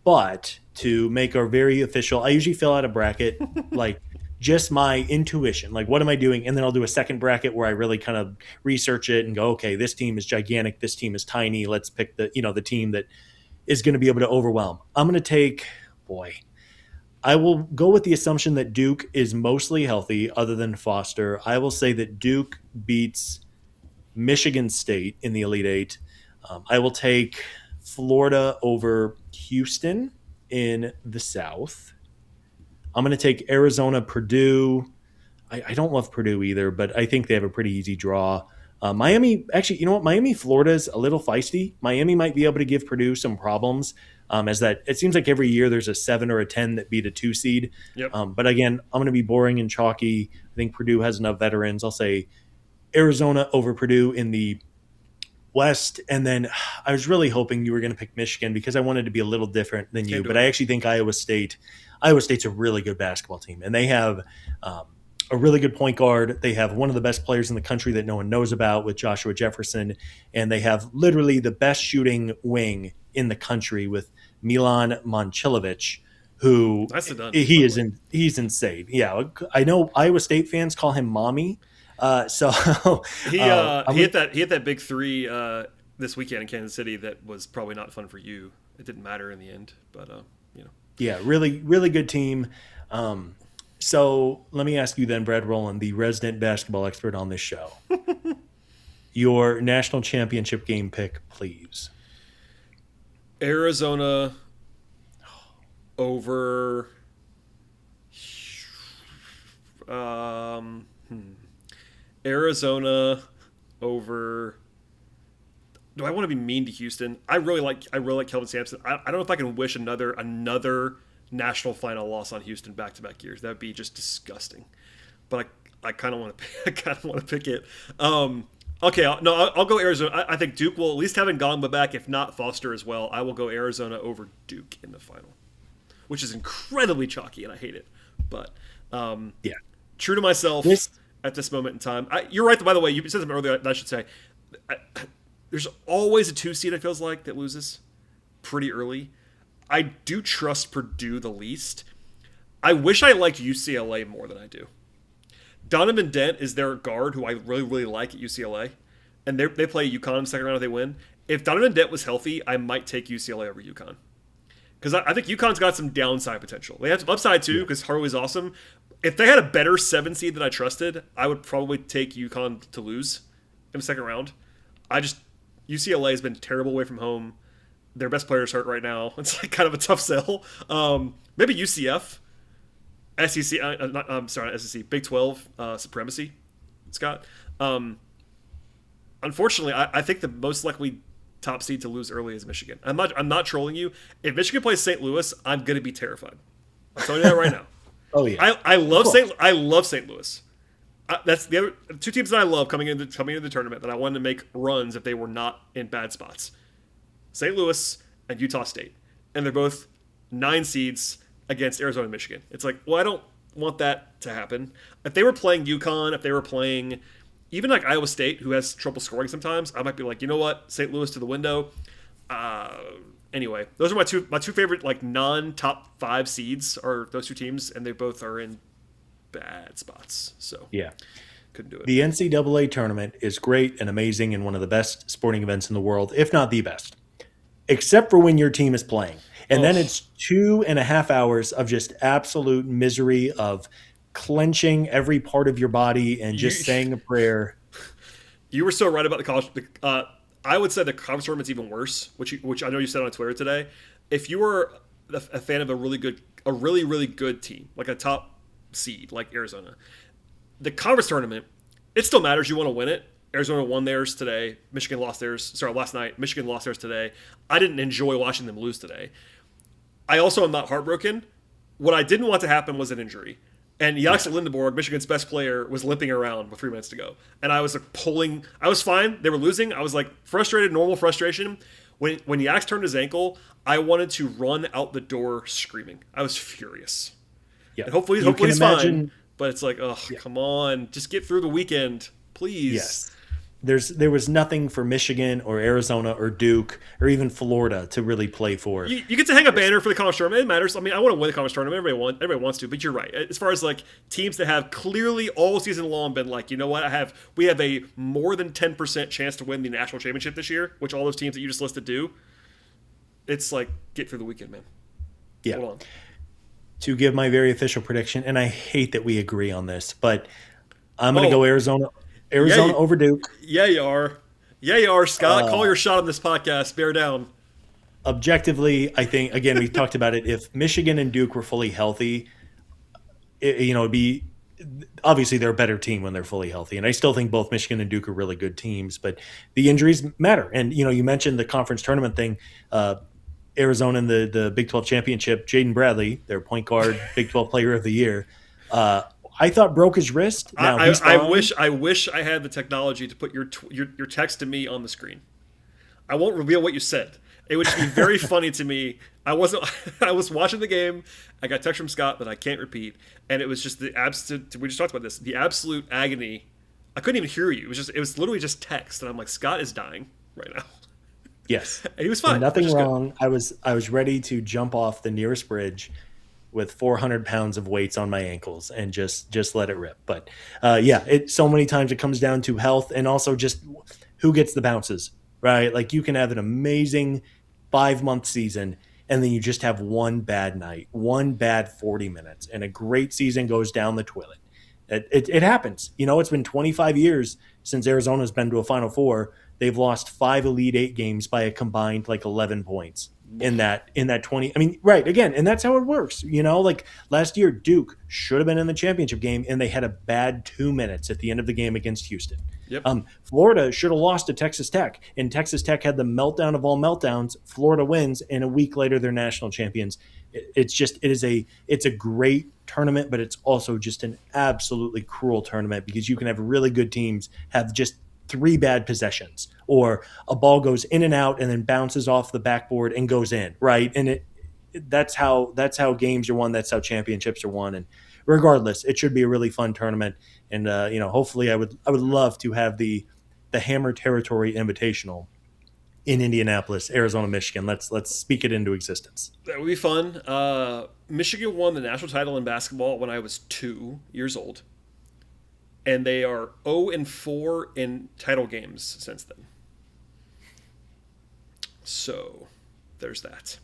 But to make our very official, I usually fill out a bracket, like just my intuition, like what am I doing? And then I'll do a second bracket where I really kind of research it and go, okay, this team is gigantic. This team is tiny. Let's pick the team that is going to be able to overwhelm. I'm going to take, I will go with the assumption that Duke is mostly healthy other than Foster. I will say that Duke beats Michigan State in the Elite Eight. I will take Florida over Houston in the South. I'm going to take Arizona, Purdue. I don't love Purdue either, but I think they have a pretty easy draw. Miami, actually, you know what? Miami, Florida's a little feisty. Miami might be able to give Purdue some problems, as that it seems like every year there's a 7 or a 10 that beat a 2 seed. Yep. But again, I'm going to be boring and chalky. I think Purdue has enough veterans. I'll say Arizona over Purdue in the West, and then I was really hoping you were going to pick Michigan because I wanted to be a little different than you. Can't do But it. I actually think Iowa State. Iowa State's a really good basketball team, and they have a really good point guard. They have one of the best players in the country that no one knows about with Joshua Jefferson, and they have literally the best shooting wing in the country with Milan Momcilovic, who Nicely done, by the way. he's insane. Yeah, I know Iowa State fans call him mommy. So He I'm hit that big three this weekend in Kansas City that was probably not fun for you. It didn't matter in the end, but you know. yeah, really really good team. Um, so let me ask you then, Brad Rowland, the resident basketball expert on this show, your national championship game pick, please. Arizona over um, hmm. Arizona over. Do I want to be mean to Houston? I really like Kelvin Sampson. I don't know if I can wish another national final loss on Houston back to back years. That would be just disgusting. But I kind of want to I kind of want to pick it. Okay, I'll go Arizona. I think Duke will at least have Ngongba back, if not Foster as well. I will go Arizona over Duke in the final, which is incredibly chalky, and I hate it. But Yeah, true to myself this at this moment in time. You're right. By the way, you said something earlier that I should say. I, there's always a 2 seed, it feels like, that loses pretty early. I do trust Purdue the least. I wish I liked UCLA more than I do. Donovan Dent is their guard, who I really, really like at UCLA. And they play UConn in the second round if they win. If Donovan Dent was healthy, I might take UCLA over UConn. Because I think UConn's got some downside potential. They have some upside too, because Harley's awesome. If they had a better 7 seed that I trusted, I would probably take UConn to lose in the second round. UCLA has been terrible away from home. Their best player's hurt right now. It's like kind of a tough sell. Maybe UCF, SEC. I'm sorry, SEC. Big 12 supremacy. Scott. Unfortunately, I think the most likely top seed to lose early is Michigan. I'm not trolling you. If Michigan plays St. Louis, I'm gonna be terrified. I'm telling you that right now. Oh yeah, I love cool. I love St. Louis. That's the other 2 teams that I love coming into the tournament that I wanted to make runs if they were not in bad spots. St. Louis and Utah State, and they're both 9 seeds against Arizona and Michigan. It's like, well, I don't want that to happen. If they were playing UConn, if they were playing even like Iowa State, who has trouble scoring sometimes, I might be like, you know what, St. Louis to the window. Anyway, those are my two favorite like non-top 5 seeds are those 2 teams, and they both are in bad spots. So Yeah. couldn't do it. The NCAA tournament is great and amazing and one of the best sporting events in the world, if not the best, except for when your team is playing. And then it's 2.5 hours of just absolute misery of clenching every part of your body and just saying a prayer. You were so right about the college. I would say the conference tournament's even worse, which I know you said on Twitter today. If you were a fan of a really good team, like a top seed like Arizona, the conference tournament, it still matters. You want to win it. Arizona won theirs today. Michigan lost theirs. Sorry, last night. Michigan lost theirs today. I didn't enjoy watching them lose today. I also am not heartbroken. What I didn't want to happen was an injury. And Jax Lindeborg, Michigan's best player, was limping around with 3 minutes to go. And I was like pulling. I was fine. They were losing. I was like frustrated, normal frustration. When Jax turned his ankle, I wanted to run out the door screaming. I was furious. Yeah. And hopefully he's fine. But it's like, oh, come on. Just get through the weekend, please. Yes. There was nothing for Michigan or Arizona or Duke or even Florida to really play for. You get to hang a banner for the conference tournament. It matters. I mean, I want to win the conference tournament. Everybody wants to, but you're right. As far as like teams that have clearly all season long been like, you know what, we have a more than 10% chance to win the national championship this year, which all those teams that you just listed do. It's like, get through the weekend, man. Yeah. Hold on. To give my very official prediction, and I hate that we agree on this, but I'm going to go Arizona over Duke. Yeah, you are. Yeah, you are, Scott. Call your shot on this podcast. Bear down. Objectively, I think, again, we talked about it. If Michigan and Duke were fully healthy, it'd be obviously they're a better team when they're fully healthy. And I still think both Michigan and Duke are really good teams, but the injuries matter. And, you mentioned the conference tournament thing. Arizona in the Big 12 championship, Jaden Bradley, their point guard, Big 12 player of the year, I thought broke his wrist. Now I wish I had the technology to put your text to me on the screen. I won't reveal what you said. It would just be very funny to me. I wasn't. I was watching the game. I got text from Scott that I can't repeat, and it was just the absolute. We just talked about this. The absolute agony. I couldn't even hear you. It was just. It was literally just text, and I'm like, Scott is dying right now, Yes. and he was And fine, which nothing is good. wrong. I was ready to jump off the nearest bridge with 400 pounds of weights on my ankles and just let it rip. But yeah, it so many times it comes down to health and also just who gets the bounces, right? Like you can have an amazing 5 month season and then you just have one bad night, one bad 40 minutes, and a great season goes down the toilet. It happens. You know, it's been 25 years since Arizona's been to a Final Four. They've lost 5 Elite 8 games by a combined like 11 points in that 20. I mean, right, again, and that's how it works. You know, like last year Duke should have been in the championship game and they had a bad 2 minutes at the end of the game against Houston. Yep. Florida should have lost to Texas Tech, and Texas Tech had the meltdown of all meltdowns. Florida wins, and a week later they're national champions. It's a great tournament, but it's also just an absolutely cruel tournament because you can have really good teams have just 3 bad possessions, or a ball goes in and out and then bounces off the backboard and goes in, right? And that's how games are won. That's how championships are won. And regardless, it should be a really fun tournament. And hopefully, I would love to have the Hammer Territory Invitational in Indianapolis, Arizona, Michigan. Let's speak it into existence. That would be fun. Michigan won the national title in basketball when I was 2 years old, and they are 0-4 in title games since then. So there's that.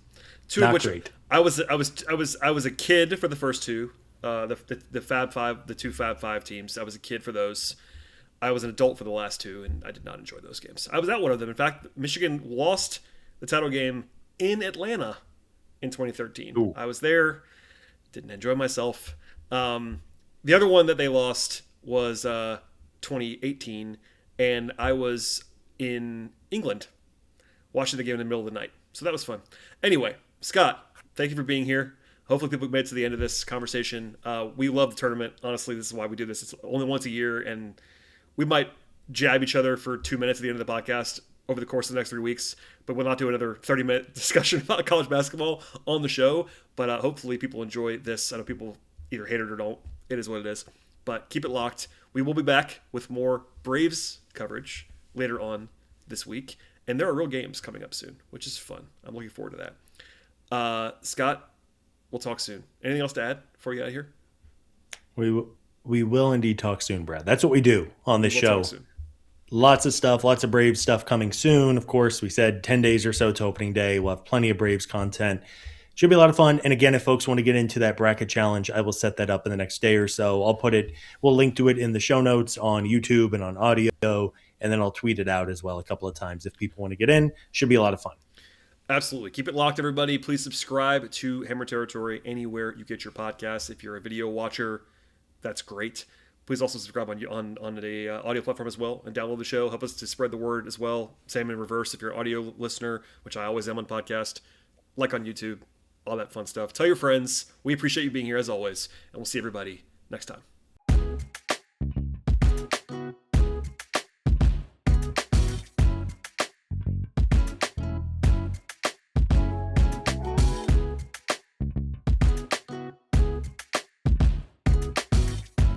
Two of Not which great. I was a kid for the first two, the Fab Five, the two Fab Five teams. I was a kid for those. I was an adult for the last two, and I did not enjoy those games. I was at one of them. In fact, Michigan lost the title game in Atlanta in 2013. Ooh. I was there, didn't enjoy myself. The other one that they lost was 2018, and I was in England watching the game in the middle of the night. So that was fun. Anyway, Scott, thank you for being here. Hopefully people made it to the end of this conversation. We love the tournament. Honestly, this is why we do this. It's only once a year, and we might jab each other for 2 minutes at the end of the podcast over the course of the next 3 weeks, but we'll not do another 30-minute discussion about college basketball on the show. But hopefully people enjoy this. I know people either hate it or don't. It is what it is. But keep it locked. We will be back with more Braves coverage later on this week. And there are real games coming up soon, which is fun. I'm looking forward to that. Scott, we'll talk soon. Anything else to add before you get out of here? We will indeed talk soon, Brad. That's what we do on this We'll show. talk soon. Lots of stuff, lots of Braves stuff coming soon. Of course, we said 10 days or so to opening day. We'll have plenty of Braves content. Should be a lot of fun. And again, if folks want to get into that bracket challenge, I will set that up in the next day or so. We'll link to it in the show notes on YouTube and on audio, and then I'll tweet it out as well a couple of times if people want to get in. Should be a lot of fun. Absolutely. Keep it locked, everybody. Please subscribe to Hammer Territory anywhere you get your podcasts. If you're a video watcher, that's great. Please also subscribe on the audio platform as well and download the show. Help us to spread the word as well. Same in reverse if you're an audio listener, which I always am on podcast. Like on YouTube, all that fun stuff. Tell your friends. We appreciate you being here as always, and we'll see everybody next time.